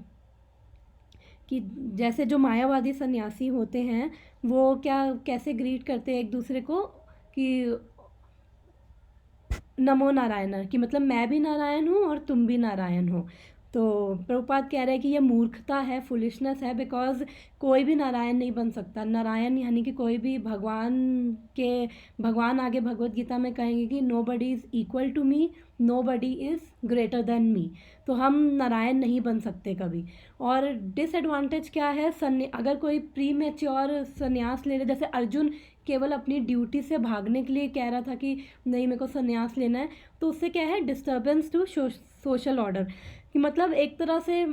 जैसे जो मायावादी सन्यासी होते हैं, वो कैसे ग्रीट करते हैं एक दूसरे को कि नमो नारायण, कि मतलब मैं भी नारायण हूँ और तुम भी नारायण हो। तो प्रभुपाद कह रहे हैं कि ये मूर्खता है, फुलिशनेस है, बिकॉज कोई भी नारायण नहीं बन सकता। नारायण यानी कि कोई भी भगवान आगे भगवत गीता में कहेंगे कि nobody is equal to me, nobody is greater than me. तो हम नारायण नहीं बन सकते कभी। और डिसएडवांटेज क्या है, अगर कोई प्री मैच्योर संन्यास ले ले, जैसे अर्जुन केवल अपनी ड्यूटी से भागने के लिए कह रहा था कि नहीं मेरे को संन्यास लेना है, तो उससे क्या है, डिस्टर्बेंस टू सोशल ऑर्डर, कि मतलब एक तरह से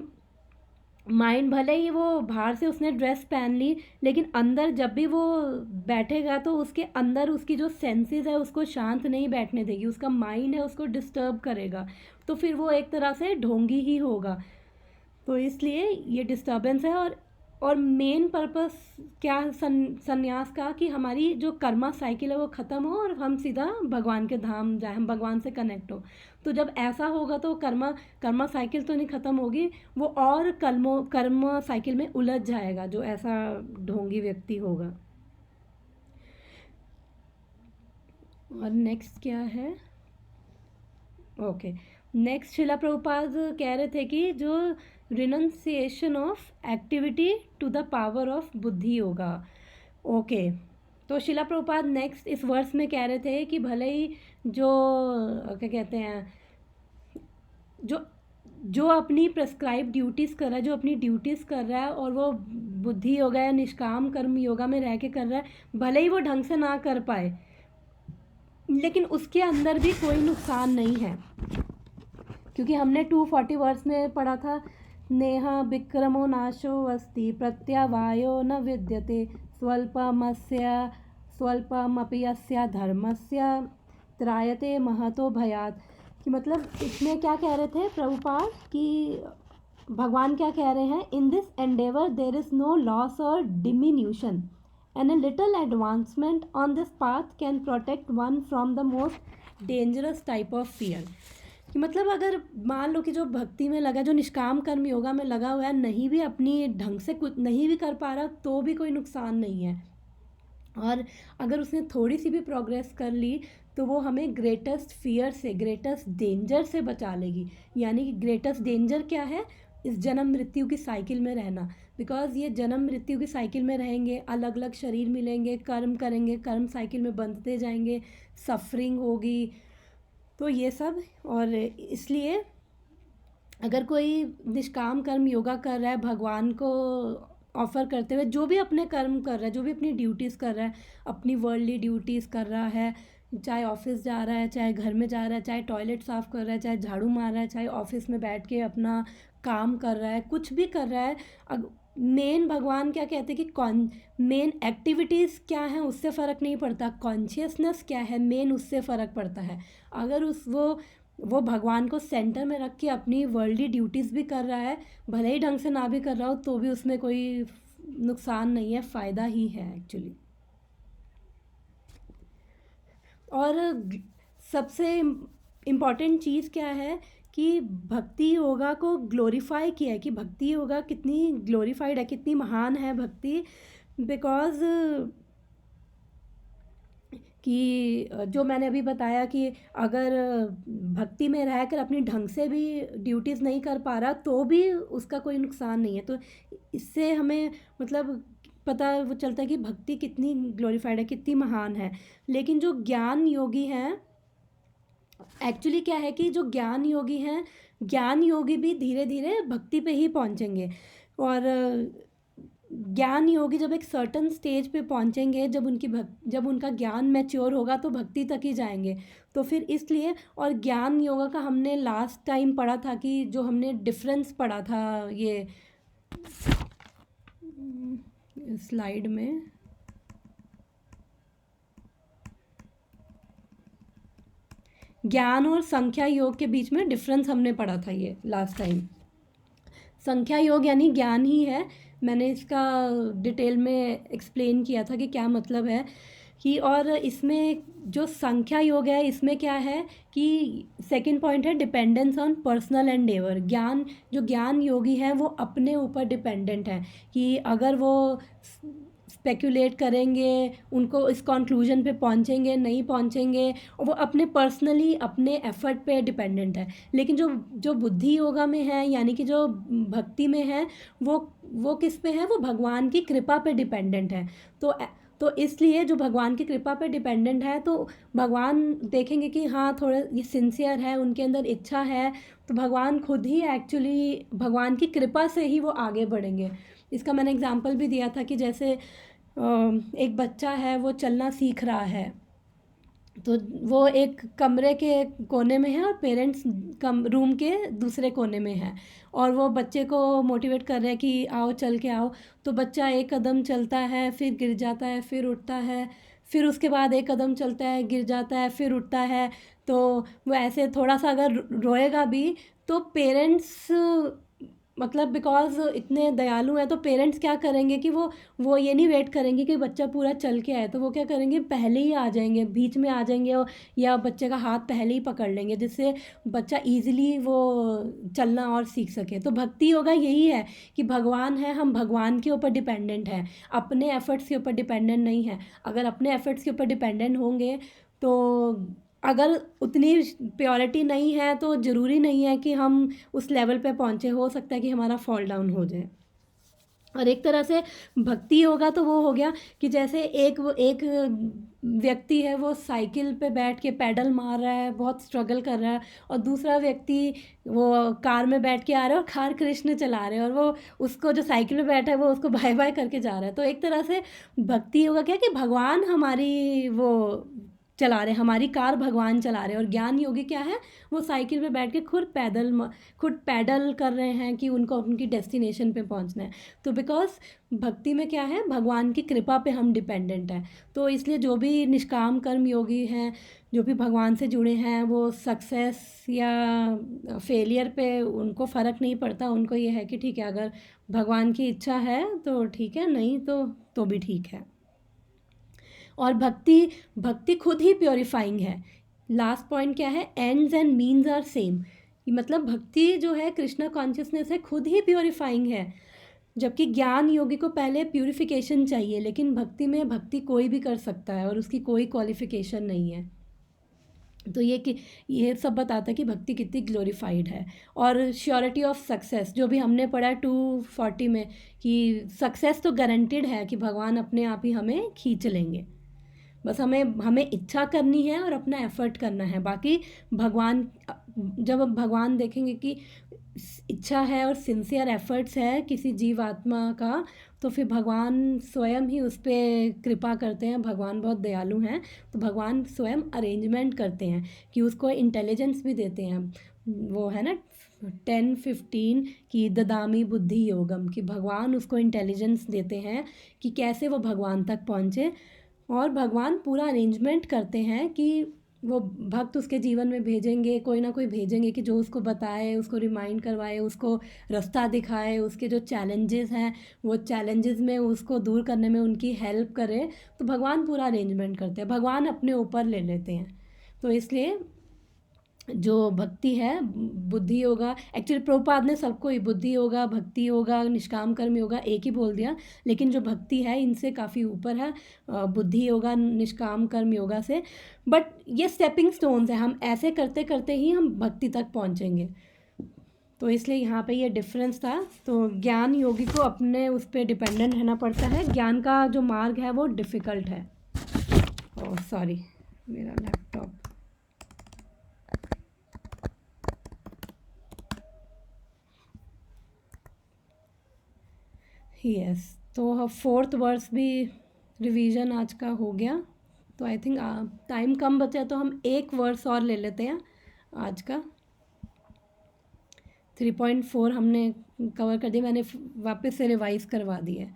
माइंड, भले ही वो बाहर से उसने ड्रेस पहन ली, लेकिन अंदर जब भी वो बैठेगा तो उसके अंदर उसकी जो सेंसेस है उसको शांत नहीं बैठने देगी, उसका माइंड है उसको डिस्टर्ब करेगा, तो फिर वो एक तरह से ढोंगी ही होगा। तो इसलिए ये डिस्टर्बेंस है। और मेन पर्पस क्या संन्यास का, कि हमारी जो कर्मा साइकिल है वो ख़त्म हो और हम सीधा भगवान के धाम जाए, हम भगवान से कनेक्ट हो। तो जब ऐसा होगा तो कर्मा साइकिल तो नहीं ख़त्म होगी, वो और कर्म साइकिल में उलझ जाएगा जो ऐसा ढोंगी व्यक्ति होगा। और नेक्स्ट क्या है? ओके, नेक्स्ट शिला प्रभुपाद कह रहे थे कि जो renunciation of activity to the power of buddhi yoga. Okay, तो शिला प्रभुपाद नेक्स्ट इस वर्स में कह रहे थे कि भले ही जो क्या कहते हैं, जो जो अपनी प्रेस्क्राइब ड्यूटीज़ कर रहा है, जो अपनी ड्यूटीज़ कर रहा है और वो बुद्धि योगा या निष्काम कर्म योगा में रह के कर रहा है, भले ही वो ढंग से ना कर पाए, लेकिन उसके अंदर भी कोई नुकसान नहीं है। क्योंकि हमने 240 वर्ष में पढ़ा था, नेहा विक्रमो नाशो अस्ति प्रत्यावायो न विद्यते स्वल्पमपि यस्य धर्मस्य त्रायते महतो भयात्। कि मतलब इसमें क्या कह रहे थे प्रभुपाद कि भगवान क्या कह रहे हैं, in this endeavour there is no loss or diminution and a little advancement on this path can protect one from the most dangerous type of fear. कि मतलब अगर मान लो कि जो भक्ति में लगा, जो निष्काम कर्म योगा में लगा हुआ है, नहीं भी अपनी ढंग से कुछ नहीं भी कर पा रहा, तो भी कोई नुकसान नहीं है। और अगर उसने थोड़ी सी भी प्रोग्रेस कर ली तो वो हमें ग्रेटेस्ट फियर से, ग्रेटेस्ट डेंजर से बचा लेगी। यानी कि ग्रेटेस्ट डेंजर क्या है? इस जन्म मृत्यु की साइकिल में रहना। बिकॉज़ ये जन्म मृत्यु की साइकिल में रहेंगे, अलग अलग शरीर मिलेंगे, कर्म करेंगे, कर्म साइकिल में बंधते जाएंगे, सफरिंग होगी, तो ये सब। और इसलिए अगर कोई निष्काम कर्म योगा कर रहा है, भगवान को ऑफ़र करते हुए, जो भी अपने कर्म कर रहा है, जो भी अपनी ड्यूटीज़ कर रहा है, अपनी वर्ल्डली ड्यूटीज़ कर रहा है, चाहे ऑफिस जा रहा है, चाहे घर में जा रहा है, चाहे टॉयलेट साफ़ कर रहा है, चाहे झाड़ू मार रहा है, चाहे ऑफिस में बैठ के अपना काम कर रहा है, कुछ भी कर रहा है, मेन भगवान क्या कहते हैं कि मेन एक्टिविटीज़ क्या हैं उससे फ़र्क नहीं पड़ता, कॉन्शियसनेस क्या है मेन उससे फ़र्क पड़ता है। अगर वो भगवान को सेंटर में रख के अपनी वर्ल्डली ड्यूटीज़ भी कर रहा है, भले ही ढंग से ना भी कर रहा हो, तो भी उसमें कोई नुकसान नहीं है, फ़ायदा ही है एक्चुअली। और सबसे इम्पॉर्टेंट चीज़ क्या है कि भक्ति योगा को ग्लोरीफाई किया है, कि भक्ति योगा कितनी ग्लोरीफाइड है, कितनी महान है भक्ति। बिकॉज़ कि जो मैंने अभी बताया कि अगर भक्ति में रहकर अपनी ढंग से भी ड्यूटीज़ नहीं कर पा रहा, तो भी उसका कोई नुकसान नहीं है। तो इससे हमें मतलब पता वो चलता है कि भक्ति कितनी ग्लोरीफाइड है, कितनी महान है। लेकिन जो ज्ञान योगी हैं, एक्चुअली क्या है कि जो ज्ञान योगी हैं, ज्ञान योगी भी धीरे धीरे भक्ति पे ही पहुंचेंगे। और ज्ञान योगी जब एक सर्टन स्टेज पे पहुंचेंगे, जब उनका ज्ञान मैच्योर होगा, तो भक्ति तक ही जाएंगे। तो फिर इसलिए, और ज्ञान योगा का हमने लास्ट टाइम पढ़ा था कि जो हमने डिफरेंस पढ़ा था ये स्लाइड में, ज्ञान और संख्या योग के बीच में डिफरेंस हमने पढ़ा था ये लास्ट टाइम। संख्या योग यानी ज्ञान ही है, मैंने इसका डिटेल में एक्सप्लेन किया था कि क्या मतलब है कि। और इसमें जो संख्या योग है, इसमें क्या है कि सेकंड पॉइंट है डिपेंडेंस ऑन पर्सनल एंडेवर। जो ज्ञान योगी है वो अपने ऊपर डिपेंडेंट है, कि अगर वो स्पेकुलेट करेंगे, उनको इस कंक्लूजन पे पहुंचेंगे नहीं पहुंचेंगे, और वो अपने पर्सनली अपने एफर्ट पे डिपेंडेंट है। लेकिन जो बुद्धि योगा में है, यानी कि जो भक्ति में है, वो किस पे है? वो भगवान की कृपा पे डिपेंडेंट है। तो इसलिए जो भगवान की कृपा पे डिपेंडेंट है, तो भगवान देखेंगे कि हाँ थोड़ा ये सिंसियर है, उनके अंदर इच्छा है, तो भगवान खुद ही एक्चुअली भगवान की कृपा से ही वो आगे बढ़ेंगे। इसका मैंने एग्जांपल भी दिया था कि जैसे एक बच्चा है, वो चलना सीख रहा है, तो वो एक कमरे के कोने में है और पेरेंट्स रूम के दूसरे कोने में है, और वो बच्चे को मोटिवेट कर रहे हैं कि आओ चल के आओ। तो बच्चा एक कदम चलता है, फिर गिर जाता है, फिर उठता है, फिर उसके बाद एक कदम चलता है, गिर जाता है, फिर उठता है। तो वो ऐसे थोड़ा सा अगर रोएगा भी, तो पेरेंट्स मतलब बिकॉज इतने दयालु हैं, तो पेरेंट्स क्या करेंगे कि वो ये नहीं वेट करेंगे कि बच्चा पूरा चल के आए, तो वो क्या करेंगे, पहले ही आ जाएंगे, बीच में आ जाएंगे, या बच्चे का हाथ पहले ही पकड़ लेंगे, जिससे बच्चा ईजिली वो चलना और सीख सके। तो भक्ति योगा यही है कि भगवान है, हम भगवान के ऊपर डिपेंडेंट हैं, अपने एफर्ट्स के ऊपर डिपेंडेंट नहीं है। अगर अपने एफर्ट्स के ऊपर डिपेंडेंट होंगे तो अगर उतनी प्योरिटी नहीं है तो ज़रूरी नहीं है कि हम उस लेवल पे पहुँचे, हो सकता है कि हमारा फॉल डाउन हो जाए। और एक तरह से भक्ति योगा तो वो हो गया कि जैसे एक व्यक्ति है, वो साइकिल पे बैठ के पैडल मार रहा है, बहुत स्ट्रगल कर रहा है, और दूसरा व्यक्ति वो कार में बैठ के आ रहा है और कार कृष्ण चला रहे हैं, और वो उसको जो साइकिल पे बैठा है वो उसको बाय बाय करके जा रहा है। तो एक तरह से भक्ति योगा क्या कि भगवान हमारी वो चला रहे, हमारी कार भगवान चला रहे हैं। और ज्ञान योगी क्या है, वो साइकिल पे बैठ के खुद पैडल कर रहे हैं कि उनको उनकी डेस्टिनेशन पे पहुंचना है। तो बिकॉज भक्ति में क्या है, भगवान की कृपा पे हम डिपेंडेंट हैं। तो इसलिए जो भी निष्काम कर्म योगी हैं, जो भी भगवान से जुड़े हैं, वो सक्सेस या फेलियर पे उनको फ़र्क नहीं पड़ता। उनको ये है कि ठीक है, अगर भगवान की इच्छा है तो ठीक है, नहीं तो भी ठीक है। और भक्ति खुद ही प्योरीफाइंग है। लास्ट पॉइंट क्या है, ends and means are same. मतलब भक्ति जो है, कृष्णा कॉन्शियसनेस है, खुद ही प्योरीफाइंग है। जबकि ज्ञान योगी को पहले प्यूरिफिकेशन चाहिए, लेकिन भक्ति में भक्ति कोई भी कर सकता है और उसकी कोई क्वालिफिकेशन नहीं है। तो ये सब बताता है कि भक्ति कितनी ग्लोरीफाइड है। और श्योरिटी ऑफ सक्सेस जो भी हमने पढ़ा 240 में, कि सक्सेस तो गारंटेड है कि भगवान अपने आप ही हमें खींच लेंगे। बस हमें इच्छा करनी है और अपना एफर्ट करना है। बाकी भगवान, जब भगवान देखेंगे कि इच्छा है और सिंसियर एफर्ट्स है किसी जीव आत्मा का, तो फिर भगवान स्वयं ही उस पर कृपा करते हैं। भगवान बहुत दयालु हैं, तो भगवान स्वयं अरेंजमेंट करते हैं कि उसको इंटेलिजेंस भी देते हैं। वो है ना 10-15 की ददामी बुद्धि योगम, कि भगवान उसको इंटेलिजेंस देते हैं कि कैसे वो भगवान तक पहुँचे। और भगवान पूरा अरेंजमेंट करते हैं कि वो भक्त उसके जीवन में भेजेंगे, कोई ना कोई भेजेंगे कि जो उसको बताए, उसको रिमाइंड करवाए, उसको रास्ता दिखाए, उसके जो चैलेंजेस हैं वो चैलेंजेस में उसको दूर करने में उनकी हेल्प करे। तो भगवान पूरा अरेंजमेंट करते हैं, भगवान अपने ऊपर ले लेते हैं। तो इसलिए जो भक्ति है, बुद्धि योगा, एक्चुअली प्रभुपाद ने सबको ही बुद्धि योगा, भक्ति योगा, निष्काम कर्म योगा एक ही बोल दिया, लेकिन जो भक्ति है इनसे काफ़ी ऊपर है, बुद्धि योगा निष्काम कर्म योगा से। बट ये स्टेपिंग स्टोन्स है, हम ऐसे करते करते ही हम भक्ति तक पहुँचेंगे। तो इसलिए यहाँ पे ये डिफरेंस था। तो ज्ञान योगी को अपने उस पर डिपेंडेंट रहना पड़ता है। ज्ञान का जो मार्ग है वो डिफ़िकल्ट है। ओह सॉरी, मेरा लैपटॉप। यस, तो 4th वर्स भी रिवीजन आज का हो गया। तो आई थिंक टाइम कम बचा, तो हम एक वर्स और ले लेते हैं आज का। 3.4 हमने कवर कर दिया, मैंने वापस से रिवाइज करवा दी है।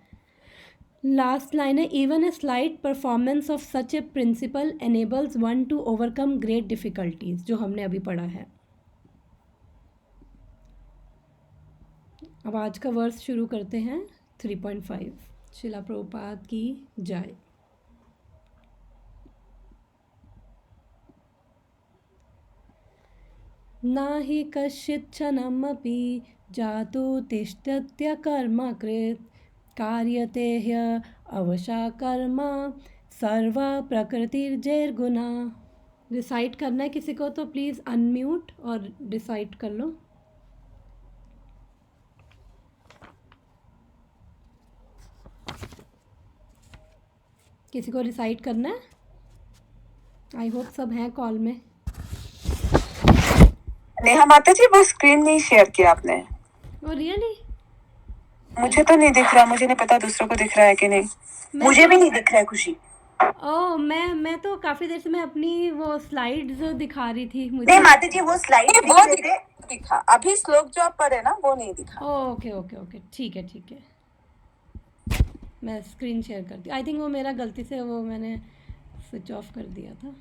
लास्ट लाइन है, even a slight performance of such a principle enables one to overcome great difficulties, जो हमने अभी पढ़ा है। अब आज का वर्स शुरू करते हैं 3.5। शिला प्रभुपाद की जय। न हि कश्चित् क्षणमपि जातु तिष्ठत्य कर्मकृत्, कार्यते ह्यवशा कर्म सर्व प्रकृतिर्जैर्गुणा। डिसाइड करना है किसी को तो प्लीज़ अनम्यूट और डिसाइड कर लो। किसी को डिसाइड करना है? आई होप सब हैं कॉल में। नेहा माता जी, वो स्क्रीन नहीं शेयर किया आपने। Oh really? मुझे तो नहीं दिख रहा, मुझे नहीं पता दूसरों को दिख रहा है कि नहीं। मुझे भी नहीं दिख रहा है खुशी। ओह, मैं तो काफ़ी देर से मैं अपनी वो स्लाइड्स दिखा रही थी मुझे। नहीं माता जी, वो स्लाइड वो दिखा, अभी श्लोक जो आप पढ़े ना वो नहीं दिखा। ओके ओके ओके, ठीक है ठीक है, मैं स्क्रीन शेयर करती हूँ। आई थिंक वो मेरा गलती से वो मैंने स्विच ऑफ कर दिया था।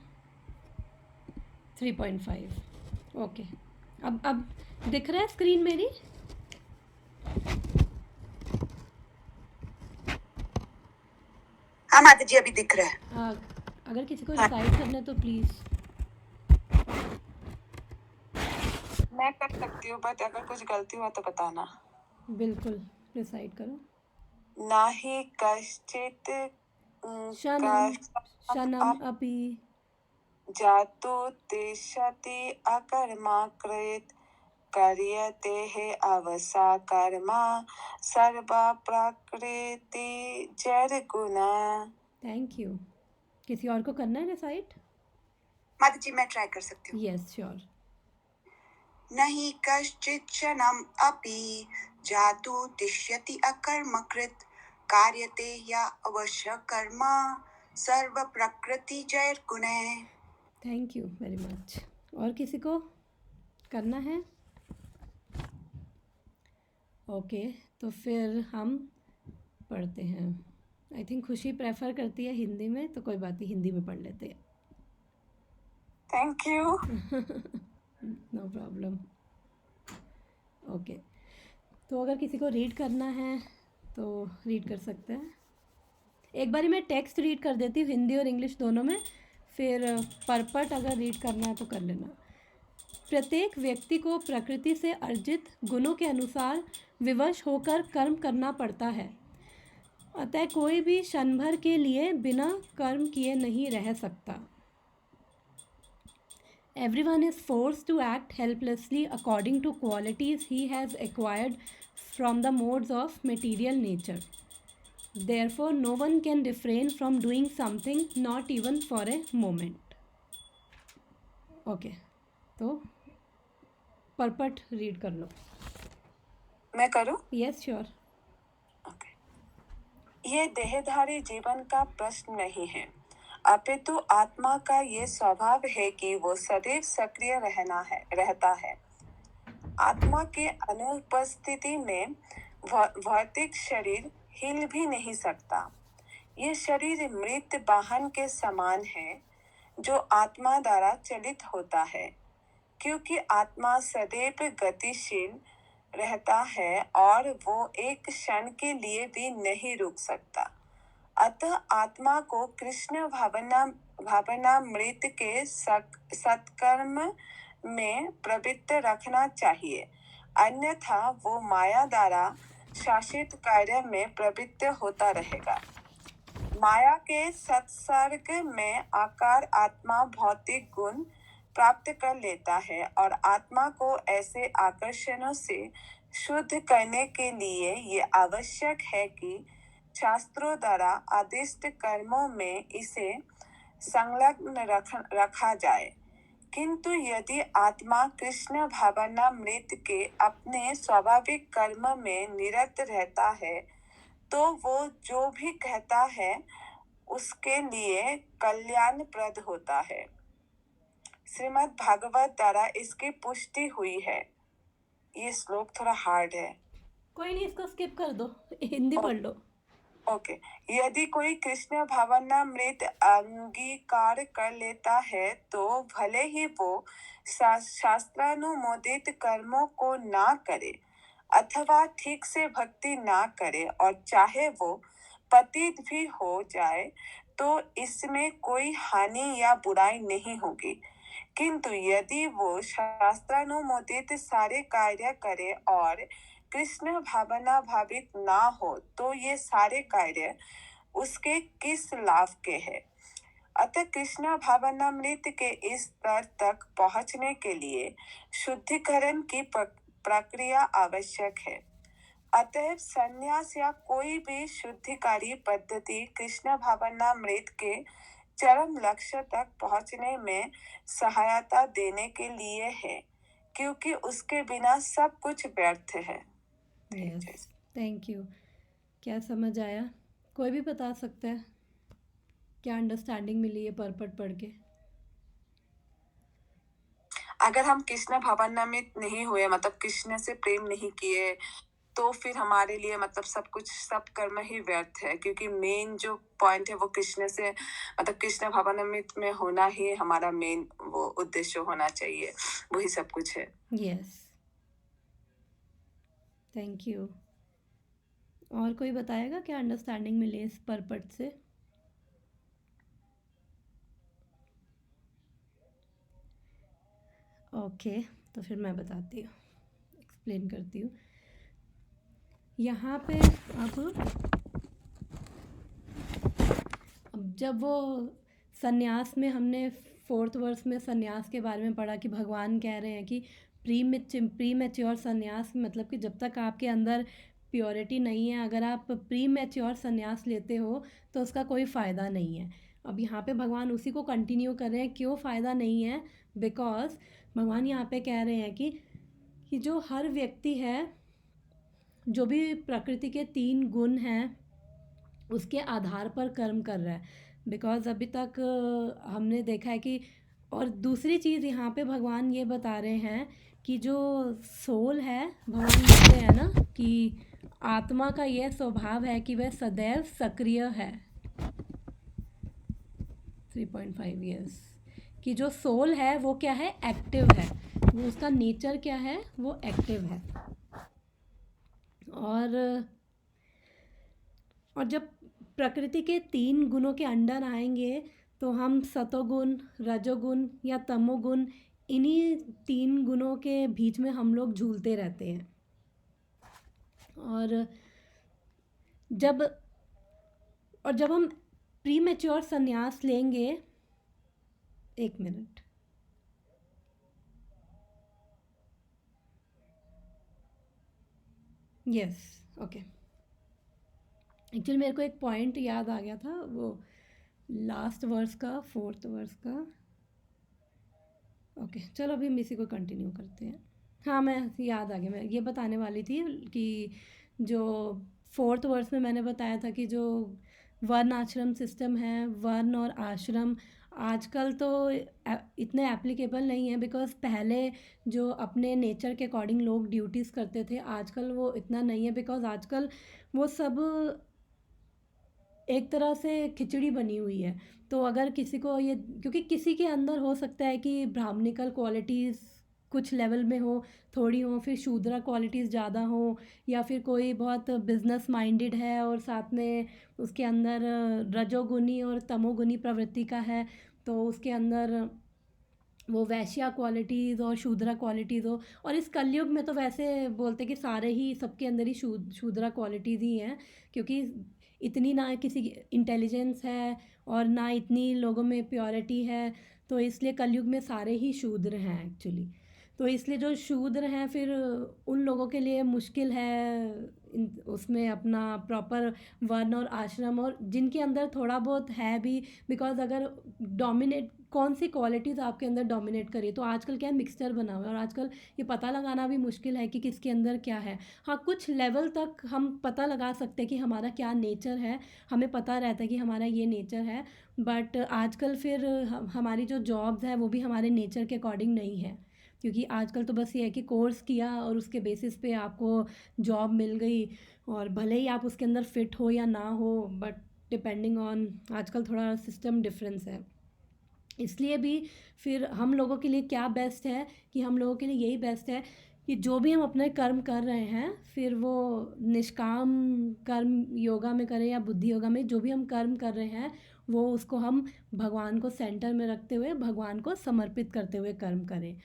3.5 ओके। अब दिख रहा है स्क्रीन मेरी? हाँ माता जी, अभी दिख रहा है। अगर किसी को डिसाइड करना है तो प्लीज़। मैं कर सकती हूँ, बट अगर कुछ गलती हुआ तो बताना। बिल्कुल, डिसाइड करो। ना ही कश्चित शनम अपि जातुतिष्ठति अकर्मकृत् क्रियते अवसा कर्मा सर्व प्रकृति जड़गुण। Thank you. किसी और को करना है रिसाइट? माता जी मैं ट्राई कर सकती हूँ। Yes sure. नहि कश्चित् क्षणम् अपि जातु तिष्ठति अकर्मकृत् कार्यते या अवश्य कर्म सर्व प्रकृति जैर्गुणे। Thank you very much. और किसी को करना है? ओके तो फिर हम पढ़ते हैं। आई थिंक खुशी प्रेफर करती है हिंदी में, तो कोई बात नहीं, हिंदी में पढ़ लेते हैं। Thank you. No problem. Okay तो अगर किसी को रीड करना है तो रीड कर सकते हैं। एक बारी मैं टेक्स्ट रीड कर देती हूँ हिंदी और इंग्लिश दोनों में, फिर परपट अगर रीड करना है तो कर लेना। प्रत्येक व्यक्ति को प्रकृति से अर्जित गुणों के अनुसार विवश होकर कर्म करना पड़ता है, अतः कोई भी क्षण भर के लिए बिना कर्म किए नहीं रह सकता। Everyone is forced to act helplessly according to qualities he has acquired from the modes of material nature. Therefore, no one can refrain from doing something, not even for a moment. Okay, तो purport read कर लो। मैं करूँ? Yes sure. ये देहधारी जीवन का प्रश्न नहीं है, अपितु आत्मा का ये स्वभाव है कि वो सदैव सक्रिय रहता है। आत्मा के अनुपस्थिति में भौतिक शरीर हिल भी नहीं सकता। ये शरीर मृत वाहन के समान है जो आत्मा द्वारा चलित होता है, क्योंकि आत्मा सदैव गतिशील रहता है और वो एक क्षण के लिए भी नहीं रुक सकता। अतः आत्मा को कृष्ण भावनामृत के सत्कर्म में प्रवृत्त रखना चाहिए, अन्यथा वो माया द्वारा शासित कार्य में प्रवृत्त होता रहेगा। माया के सत्सर्ग में आकार आत्मा भौतिक गुण प्राप्त कर लेता है और आत्मा को ऐसे आकर्षणों से शुद्ध करने के लिए ये आवश्यक है कि शास्त्रों द्वारा आदिष्ट कर्मों में इसे संलग्न रखा जाए। किंतु यदि आत्मा कृष्ण भावनामृत के अपने स्वाभाविक कर्म में निरत रहता है तो वो जो भी कहता है उसके लिए कल्याणप्रद होता है। श्रीमद् भागवत द्वारा इसकी पुष्टि हुई है। ये श्लोक थोड़ा हार्ड है। कोई नहीं, इसको स्किप कर दो, हिंदी पढ़ लो। ओके। यदि कोई कृष्ण भावनामृत अंगीकार कर लेता है तो भले ही वो शास्त्रानुमोदित कर्मों को ना करे अथवा ठीक से भक्ति ना करे और चाहे वो पतित भी हो जाए तो इसमें कोई हानि या बुराई नहीं होगी। किंतु यदि वो शास्त्रानुमोदित सारे कार्य करे और कृष्ण भावना भावित ना हो तो ये सारे कार्य उसके किस लाभ के हैं। अतः कृष्ण भावनामृत के इस स्तर तक पहुंचने के लिए शुद्धिकरण की प्रक्रिया आवश्यक है। अतः संन्यास या कोई भी शुद्धिकारी पद्धति कृष्ण भावनामृत के चरम लक्ष्य तक पहुंचने में सहायता देने के लिए है, क्योंकि उसके बिना सब कुछ व्यर्थ है। Yes thank you. क्या समझ आया? कोई भी बता सकता है क्या अंडरस्टैंडिंग मिली है परपट पढ़ के? अगर हम कृष्ण भावनामृत नहीं हुए, मतलब कृष्ण से प्रेम नहीं किए, तो फिर हमारे लिए मतलब सब कर्म ही व्यर्थ है, क्योंकि मेन जो पॉइंट है वो कृष्ण से मतलब कृष्ण भावनामृत में होना ही हमारा मेन वो उद्देश्य होना चाहिए, वही सब कुछ है। Yes thank you. और कोई बताएगा क्या अंडरस्टैंडिंग मिली इस परपट से? ओके तो फिर मैं बताती हूँ, एक्सप्लेन करती हूँ। यहाँ पे अब जब वो संन्यास में हमने 4th वर्स में संन्यास के बारे में पढ़ा कि भगवान कह रहे हैं कि प्री मैच्योर संन्यास, मतलब कि जब तक आपके अंदर प्योरिटी नहीं है, अगर आप प्री मैच्योर संन्यास लेते हो तो उसका कोई फ़ायदा नहीं है। अब यहाँ पे भगवान उसी को कंटिन्यू कर रहे हैं, क्यों फ़ायदा नहीं है, बिकॉज भगवान यहाँ पे कह रहे हैं कि जो हर व्यक्ति है, जो भी प्रकृति के 3 गुण हैं उसके आधार पर कर्म कर रहा है। बिकॉज़ अभी तक हमने देखा है कि, और दूसरी चीज़ यहाँ पे भगवान ये बता रहे हैं कि जो सोल है, भगवान कहते हैं ना कि आत्मा का यह स्वभाव है कि वह सदैव सक्रिय है। 3.5 ईयर्स कि जो सोल है वो क्या है, एक्टिव है, वो उसका नेचर क्या है, वो एक्टिव है। और जब प्रकृति के 3 गुणों के अंडर आएंगे तो हम सतोगुण, रजोगुण या तमोगुण, इन्हीं 3 गुणों के बीच में हम लोग झूलते रहते हैं। और जब हम प्री मैच्योर संन्यास लेंगे, 1 मिनट, यस, ओके, एक्चुअली मेरे को एक पॉइंट याद आ गया था, वो लास्ट वर्स का, 4th वर्स का। ओके, चलो अभी हम इसी को कंटिन्यू करते हैं। हाँ, मैं याद आ गया, मैं ये बताने वाली थी कि जो 4th वर्स में मैंने बताया था कि जो वर्ण आश्रम सिस्टम है, वर्ण और आश्रम आजकल तो इतने एप्लीकेबल नहीं है, बिकॉज़ पहले जो अपने नेचर के अकॉर्डिंग लोग ड्यूटीज़ करते थे, आजकल वो इतना नहीं है, बिकॉज़ आजकल वो सब एक तरह से खिचड़ी बनी हुई है। तो अगर किसी को ये, क्योंकि किसी के अंदर हो सकता है कि ब्राह्मणिकल क्वालिटीज़ कुछ लेवल में हो, थोड़ी हो, फिर शूद्रा क्वालिटीज़ ज़्यादा हो, या फिर कोई बहुत बिजनेस माइंडेड है और साथ में उसके अंदर रजोगुनी और तमोगुनी प्रवृत्ति का है, तो उसके अंदर वो वैश्या क्वालिटीज़ और शूद्रा क्वालिटीज़ हो। और इस कलयुग में तो वैसे बोलते कि सारे ही, सबके अंदर ही शूद्रा क्वालिटीज़ ही हैं, क्योंकि इतनी ना किसी इंटेलिजेंस है और ना इतनी लोगों में प्योरिटी है, तो इसलिए कलयुग में सारे ही शूद्र हैं एक्चुअली। तो इसलिए जो शूद्र हैं फिर उन लोगों के लिए मुश्किल है उसमें अपना प्रॉपर वर्ण और आश्रम, और जिनके अंदर थोड़ा बहुत है भी, बिकॉज अगर डोमिनेट, कौन सी क्वालिटीज़ आपके अंदर डोमिनेट करिए, तो आजकल क्या है, मिक्सचर बना हुआ है, और आजकल ये पता लगाना भी मुश्किल है कि किसके अंदर क्या है। हाँ, कुछ लेवल तक हम पता लगा सकते हैं कि हमारा क्या नेचर है, हमें पता रहता है कि हमारा ये नेचर है, बट आजकल फिर हमारी जो जॉब्स है वो भी हमारे नेचर के अकॉर्डिंग नहीं है, क्योंकि आजकल तो बस ये है कि कोर्स किया और उसके बेसिस पे आपको जॉब मिल गई, और भले ही आप उसके अंदर फिट हो या ना हो, बट डिपेंडिंग ऑन, आजकल थोड़ा सिस्टम डिफरेंस है। इसलिए भी फिर हम लोगों के लिए क्या बेस्ट है, कि हम लोगों के लिए यही बेस्ट है कि जो भी हम अपने कर्म कर रहे हैं, फिर वो निष्काम कर्म योगा में करें या बुद्धि योगा में, जो भी हम कर्म कर रहे हैं वो उसको हम भगवान को सेंटर में रखते हुए, भगवान को समर्पित करते हुए कर्म करें।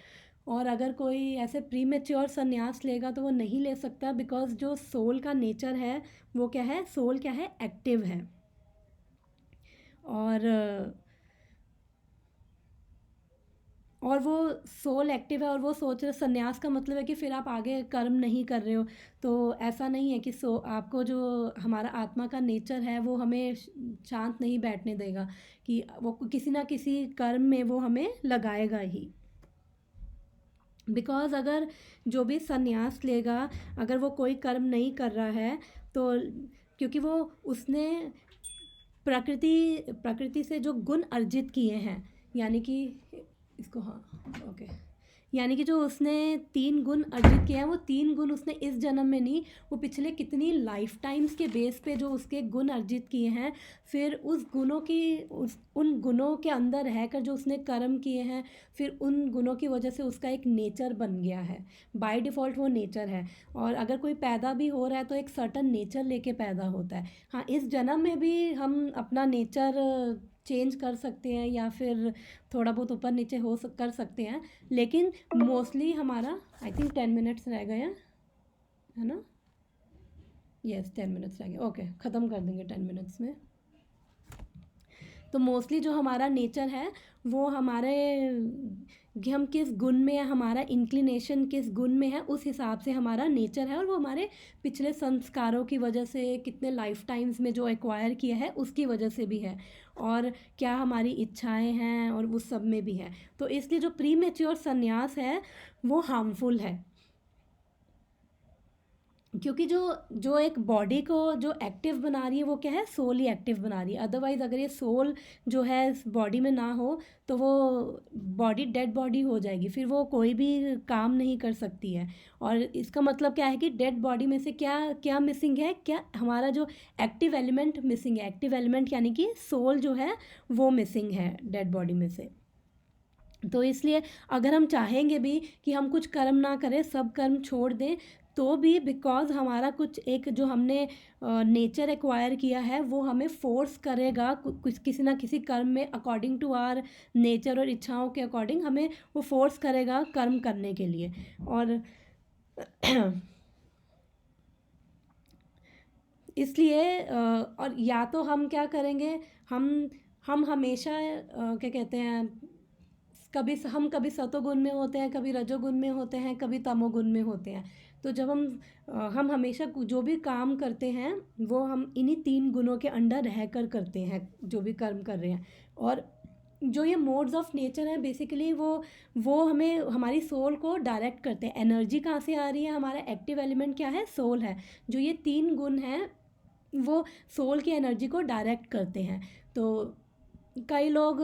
और अगर कोई ऐसे प्री मैच्योर संन्यास लेगा तो वो नहीं ले सकता, बिकॉज जो सोल का नेचर है वो क्या है, सोल क्या है, एक्टिव है। और वो सोल एक्टिव है, और वो सोच रहे, संन्यास का मतलब है कि फिर आप आगे कर्म नहीं कर रहे हो, तो ऐसा नहीं है कि आपको जो हमारा आत्मा का नेचर है वो हमें शांत नहीं बैठने देगा, कि वो किसी ना किसी कर्म में वो हमें लगाएगा ही। बिकॉज अगर जो भी संन्यास लेगा, अगर वो कोई कर्म नहीं कर रहा है, तो क्योंकि वो उसने प्रकृति से जो गुण अर्जित किए हैं, यानी कि इसको, हाँ, ओके, यानी कि जो उसने 3 गुण अर्जित किए हैं, वो 3 गुण उसने इस जन्म में नहीं, वो पिछले कितनी लाइफ टाइम्स के बेस पे जो उसके गुण अर्जित किए हैं, फिर उस गुणों की, उन गुणों के अंदर रहकर जो उसने कर्म किए हैं, फिर उन गुणों की वजह से उसका एक नेचर बन गया है, बाय डिफ़ॉल्ट वो नेचर है। और अगर कोई पैदा भी हो रहा है तो एक सर्टन नेचर लेके पैदा होता है। हाँ, इस जन्म में भी हम अपना नेचर चेंज कर सकते हैं, या फिर थोड़ा बहुत ऊपर नीचे कर सकते हैं, लेकिन मोस्टली हमारा, आई थिंक 10 मिनट्स रह गए हैं, है ना, यस 10 मिनट्स रह गए, ओके, ख़त्म कर देंगे 10 मिनट्स में। तो मोस्टली जो हमारा नेचर है वो हमारे कि हम किस गुण में है, हमारा इंक्लिनेशन किस गुण में है, उस हिसाब से हमारा नेचर है। और वो हमारे पिछले संस्कारों की वजह से, कितने लाइफ टाइम्स में जो एक्वायर किया है उसकी वजह से भी है, और क्या हमारी इच्छाएं हैं और उस सब में भी है। तो इसलिए जो प्री मेच्योर संन्यास है वो हार्मफुल है, क्योंकि जो जो एक बॉडी को जो एक्टिव बना रही है वो क्या है, सोल ही एक्टिव बना रही है। अदरवाइज़ अगर ये सोल जो है इस बॉडी में ना हो तो वो बॉडी डेड बॉडी हो जाएगी, फिर वो कोई भी काम नहीं कर सकती है। और इसका मतलब क्या है कि डेड बॉडी में से क्या क्या मिसिंग है, क्या हमारा जो एक्टिव एलिमेंट मिसिंग है। एक्टिव एलिमेंट यानी कि सोल जो है वो मिसिंग है डेड बॉडी में से। तो इसलिए अगर हम चाहेंगे भी कि हम कुछ कर्म ना करें, सब कर्म छोड़ दें, तो भी बिकॉज हमारा कुछ एक जो हमने नेचर एक्वायर किया है वो हमें फोर्स करेगा कुछ किसी ना किसी कर्म में, अकॉर्डिंग टू आवर नेचर और इच्छाओं के अकॉर्डिंग हमें वो फोर्स करेगा कर्म करने के लिए। और इसलिए और या तो हम क्या करेंगे, हम हमेशा क्या कहते हैं, कभी सतोगुण में होते हैं, कभी रजोगुण में होते हैं, कभी तमोगुण में होते हैं। तो जब हम हमेशा जो भी काम करते हैं वो हम इन्हीं 3 गुणों के अंडर रह कर करते हैं, जो भी कर्म कर रहे हैं। और जो ये मोड्स ऑफ नेचर है बेसिकली वो हमें हमारी सोल को डायरेक्ट करते हैं। एनर्जी कहाँ से आ रही है, हमारा एक्टिव एलिमेंट क्या है, सोल है। जो ये 3 गुण हैं वो सोल की एनर्जी को डायरेक्ट करते हैं। तो कई लोग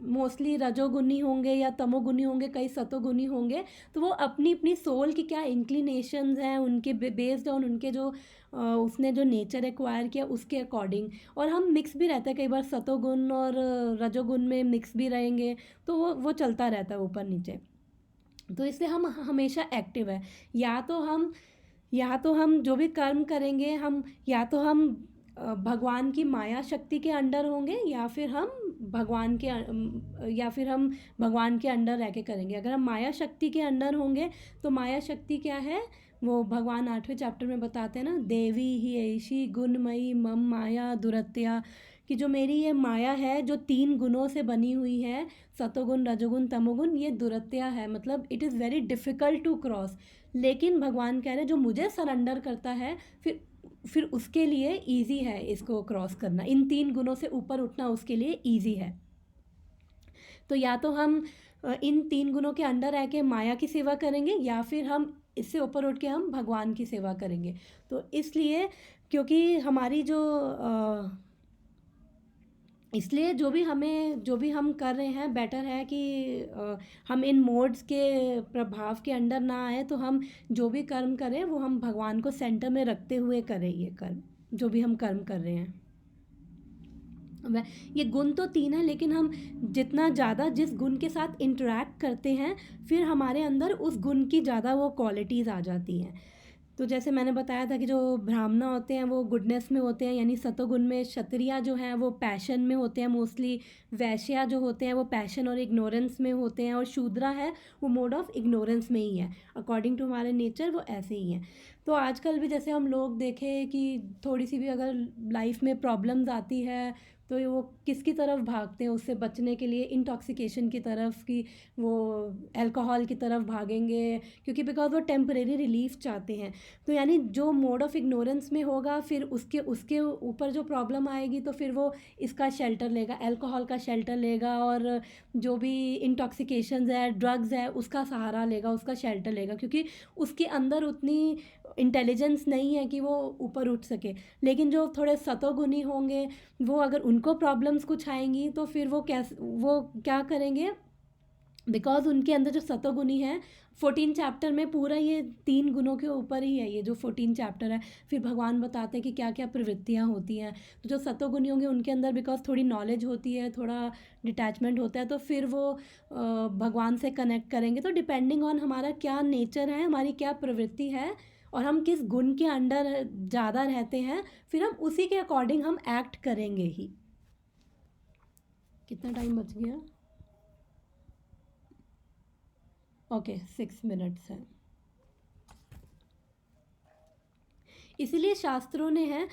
मोस्टली रजोगुनी होंगे या तमोगुनी होंगे, कई सतोगुनी होंगे। तो वो अपनी अपनी सोल की क्या इंक्लिनेशंस हैं उनके बेस्ड ऑन उनके जो उसने जो नेचर एक्वायर किया उसके अकॉर्डिंग। और हम मिक्स भी रहते हैं, कई बार सतोगुण और रजोगुण में मिक्स भी रहेंगे, तो वो चलता रहता है ऊपर नीचे। तो इसलिए हम हमेशा एक्टिव है। या तो हम जो भी कर्म करेंगे, हम या तो हम भगवान की माया शक्ति के अंडर होंगे, या फिर हम भगवान के अंडर रह के करेंगे। अगर हम माया शक्ति के अंडर होंगे तो माया शक्ति क्या है, वो भगवान 8वें चैप्टर में बताते हैं ना, देवी ही ऐशी गुणमयी मम माया दुरत्या, कि जो मेरी ये माया है जो 3 गुणों से बनी हुई है, सतोगुण रजोगुण तमोगुण, ये दुरत्या है, मतलब it is very difficult to cross. लेकिन भगवान कह रहे हैं जो मुझे सरेंडर करता है फिर उसके लिए ईजी है इसको क्रॉस करना, इन 3 गुणों से ऊपर उठना उसके लिए ईजी है। तो या तो हम इन 3 गुणों के अंडर रह के माया की सेवा करेंगे, या फिर हम इससे ऊपर उठ के हम भगवान की सेवा करेंगे। तो इसलिए क्योंकि हमारी इसलिए जो भी हम कर रहे हैं बेटर है कि हम इन मोड्स के प्रभाव के अंडर ना आए। तो हम जो भी कर्म करें वो हम भगवान को सेंटर में रखते हुए करें, ये कर्म जो भी हम कर्म कर रहे हैं। ये गुण तो 3 है, लेकिन हम जितना ज़्यादा जिस गुण के साथ इंटरेक्ट करते हैं फिर हमारे अंदर उस गुण की ज़्यादा वो क्वालिटीज़ आ जाती हैं। तो जैसे मैंने बताया था कि जो ब्राह्मण होते हैं वो गुडनेस में होते हैं, यानी सतोगुण में। क्षत्रिय जो हैं वो पैशन में होते हैं मोस्टली। वैश्या जो होते हैं वो पैशन और इग्नोरेंस में होते हैं। और शूद्रा है वो मोड ऑफ इग्नोरेंस में ही है, अकॉर्डिंग टू हमारे नेचर वो ऐसे ही हैं। तो आजकल भी जैसे हम लोग देखें कि थोड़ी सी भी अगर लाइफ में प्रॉब्लम्स आती है तो वो किसकी तरफ भागते हैं उससे बचने के लिए, इंटॉक्सिकेशन की तरफ, कि वो अल्कोहल की तरफ भागेंगे, क्योंकि बिकॉज वो टेम्परेरी रिलीफ चाहते हैं। तो यानी जो मोड ऑफ इग्नोरेंस में होगा फिर उसके ऊपर जो प्रॉब्लम आएगी तो फिर वो इसका शेल्टर लेगा, अल्कोहल का शेल्टर लेगा, और जो भी इंटॉक्सिकेशंस है, ड्रग्स है, उसका सहारा लेगा, उसका शेल्टर लेगा, क्योंकि उसके अंदर उतनी इंटेलिजेंस नहीं है कि वो ऊपर उठ सके। लेकिन जो थोड़े सतोगुनी होंगे वो अगर उनको प्रॉब्लम्स कुछ आएंगी तो फिर वो क्या करेंगे, बिकॉज उनके अंदर जो सतोगुनी है 14 चैप्टर में पूरा ये 3 गुणों के ऊपर ही है, ये जो 14 चैप्टर है। फिर भगवान बताते हैं कि क्या क्या प्रवृत्तियाँ होती हैं। तो जो सतोगुनी होंगे उनके अंदर बिकॉज थोड़ी नॉलेज होती है, थोड़ा डिटैचमेंट होता है, तो फिर वो भगवान से कनेक्ट करेंगे। तो डिपेंडिंग ऑन हमारा क्या नेचर है, हमारी क्या प्रवृत्ति है, और हम किस गुण के अंडर ज़्यादा रहते हैं, फिर हम उसी के अकॉर्डिंग हम एक्ट करेंगे ही। कितना टाइम बच गया? ओके 6 मिनट्स है। इसीलिए शास्त्रों ने है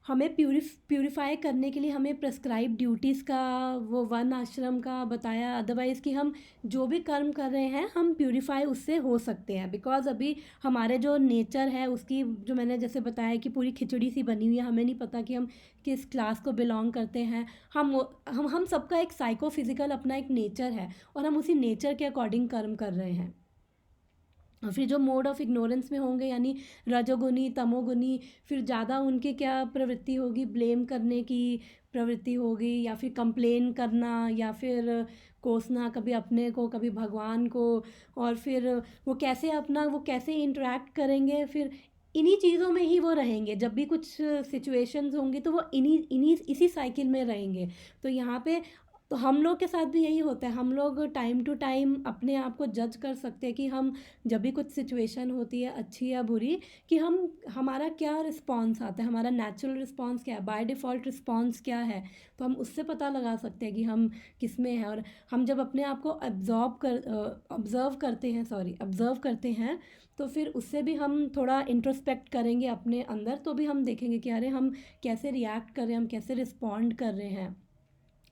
हमें प्यूरिफाई करने के लिए हमें प्रेस्क्राइब ड्यूटीज़ का वो वन आश्रम का बताया, अदरवाइज़ कि हम जो भी कर्म कर रहे हैं हम प्यूरिफाई उससे हो सकते हैं। बिकॉज अभी हमारे जो नेचर है उसकी, जो मैंने जैसे बताया कि पूरी खिचड़ी सी बनी हुई है, हमें नहीं पता कि हम किस क्लास को बिलोंग करते हैं। हम सबका एक साइकोफिज़िकल अपना एक नेचर है और हम उसी नेचर के अकॉर्डिंग कर्म कर रहे हैं। और फिर जो मोड ऑफ इग्नोरेंस में होंगे यानी रजोगुनी तमोगुनी, फिर ज़्यादा उनकी क्या प्रवृत्ति होगी, ब्लेम करने की प्रवृत्ति होगी, या फिर कंप्लेन करना, या फिर कोसना कभी अपने को कभी भगवान को। और फिर वो कैसे इंटरेक्ट करेंगे, फिर इन्हीं चीज़ों में ही वो रहेंगे। जब भी कुछ सिचुएशंस होंगी तो वो इन्हीं इसी साइकिल में रहेंगे। तो यहाँ पे तो हम लोग के साथ भी यही होता है। हम लोग टाइम टू टाइम अपने आप को जज कर सकते हैं कि हम जब भी कुछ सिचुएशन होती है अच्छी या बुरी, कि हमारा क्या रिस्पॉन्स आता है, हमारा नेचुरल रिस्पॉन्स क्या है, बाय डिफ़ॉल्ट रिस्पॉन्स क्या है। तो हम उससे पता लगा सकते हैं कि हम किस में हैं। और हम जब अपने आप को ऑब्ज़र्व करते हैं तो फिर उससे भी हम थोड़ा इंट्रोस्पेक्ट करेंगे अपने अंदर, तो भी हम देखेंगे कि अरे हम कैसे रिएक्ट कर रहे हैं, हम कैसे रिस्पॉन्ड कर रहे हैं,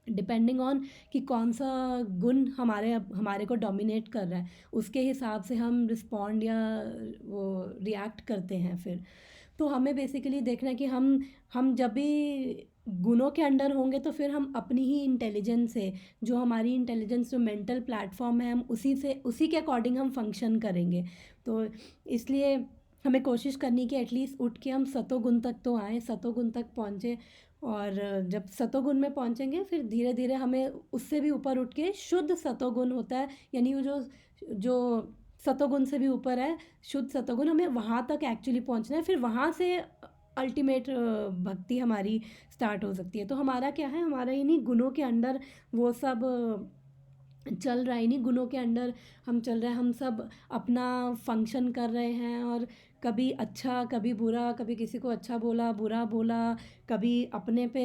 डिपेंडिंग ऑन कि कौन सा गुण हमारे को डोमिनेट कर रहा है, उसके हिसाब से हम रिस्पॉन्ड या वो रिएक्ट करते हैं। फिर तो हमें बेसिकली देखना है कि हम जब भी गुणों के अंडर होंगे तो फिर हम अपनी ही इंटेलिजेंस से, जो हमारी इंटेलिजेंस जो मेंटल प्लेटफॉर्म है, हम उसी के अकॉर्डिंग हम फंक्शन करेंगे। तो इसलिए हमें कोशिश करनी कि एटलीस्ट उठ के हम सतोगुण तक तो आएँ, सतोगुण तक पहुँचे। और जब सतोगुण में पहुँचेंगे फिर धीरे धीरे हमें उससे भी ऊपर उठ के शुद्ध सतोगुण होता है, यानी वो जो सतोगुण से भी ऊपर है शुद्ध सतोगुण, हमें वहाँ तक एक्चुअली पहुँचना है। फिर वहाँ से अल्टीमेट भक्ति हमारी स्टार्ट हो सकती है। तो हमारा क्या है, हमारा इन्हीं गुणों के अंडर वो सब चल रहा है, इन्हीं गुणों के अंडर हम चल रहे हैं। हम सब अपना फंक्शन कर रहे हैं, और कभी अच्छा कभी बुरा, कभी किसी को अच्छा बोला बुरा बोला, कभी अपने पे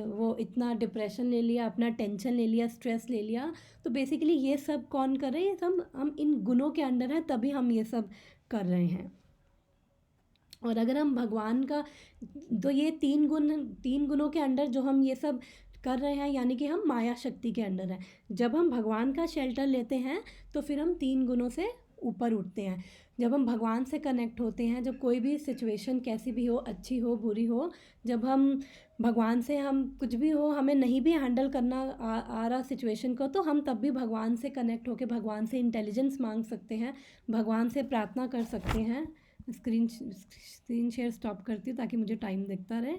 वो इतना डिप्रेशन ले लिया, अपना टेंशन ले लिया, स्ट्रेस ले लिया। तो बेसिकली ये सब कौन कर रहे हैं, ये सब हम इन गुणों के अंडर हैं, तभी हम ये सब कर रहे हैं। और अगर हम भगवान का, तो ये तीन गुणों के अंडर जो हम ये सब कर रहे हैं, यानी कि हम माया शक्ति के अंडर हैं। जब हम भगवान का शेल्टर लेते हैं तो फिर हम तीन गुणों से ऊपर उठते हैं। जब हम भगवान से कनेक्ट होते हैं, जब कोई भी सिचुएशन कैसी भी हो, अच्छी हो बुरी हो, जब हम भगवान से, हम कुछ भी हो हमें नहीं भी हैंडल करना आ रहा सिचुएशन को, तो हम तब भी भगवान से कनेक्ट होकर भगवान से इंटेलिजेंस मांग सकते हैं, भगवान से प्रार्थना कर सकते हैं। स्क्रीन शेयर स्टॉप करती हूँ ताकि मुझे टाइम दिखता रहे।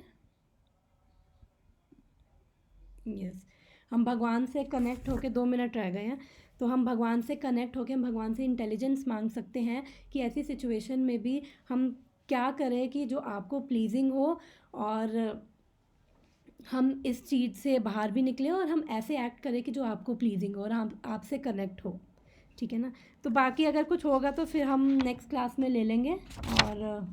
यस, हम भगवान से कनेक्ट होके 2 मिनट रह गए हैं, तो हम भगवान से कनेक्ट होके हम भगवान से इंटेलिजेंस मांग सकते हैं कि ऐसी सिचुएशन में भी हम क्या करें कि जो आपको प्लीजिंग हो, और हम इस चीज़ से बाहर भी निकलें, और हम ऐसे एक्ट करें कि जो आपको प्लीजिंग हो और हम आपसे कनेक्ट हो। ठीक है ना। तो बाकी अगर कुछ होगा तो फिर हम नेक्स्ट क्लास में ले लेंगे। और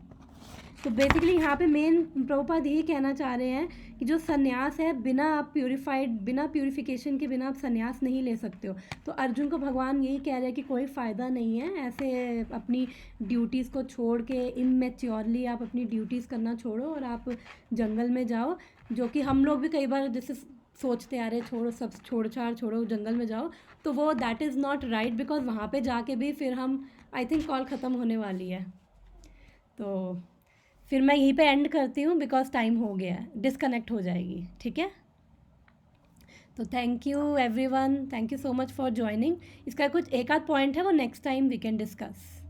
तो बेसिकली यहाँ पे मेन प्रभुपाद यही कहना चाह रहे हैं कि जो सन्यास है, बिना आप बिना प्यूरिफिकेशन के बिना आप सन्यास नहीं ले सकते हो। तो अर्जुन को भगवान यही कह रहे हैं कि कोई फ़ायदा नहीं है ऐसे अपनी ड्यूटीज़ को छोड़ के, इमेच्योरली आप अपनी ड्यूटीज़ करना छोड़ो और आप जंगल में जाओ। जो कि हम लोग भी कई बार जैसे सोचते आ रहे, छोड़ो सब, छोड़ो जंगल में जाओ, तो वो that is not right, because वहाँ पे जाके भी फिर हम, आई थिंक कॉल ख़त्म होने वाली है, तो फिर मैं यहीं पे एंड करती हूँ बिकॉज टाइम हो गया है, डिस्कनेक्ट हो जाएगी। ठीक है, तो thank you everyone, thank you so much for joining. इसका कुछ एक आध पॉइंट है वो next time we can discuss.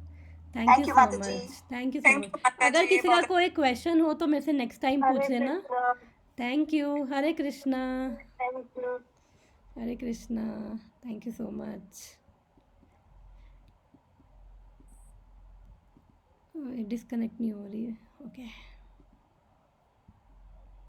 Thank you so much, thank you so much. अगर किसी का कोई क्वेश्चन हो तो मेरे से नेक्स्ट टाइम पूछ लेना। Thank you, Hare Krishna. Hare Krishna, thank you so much. Disconnect नहीं हो रही है, ओके।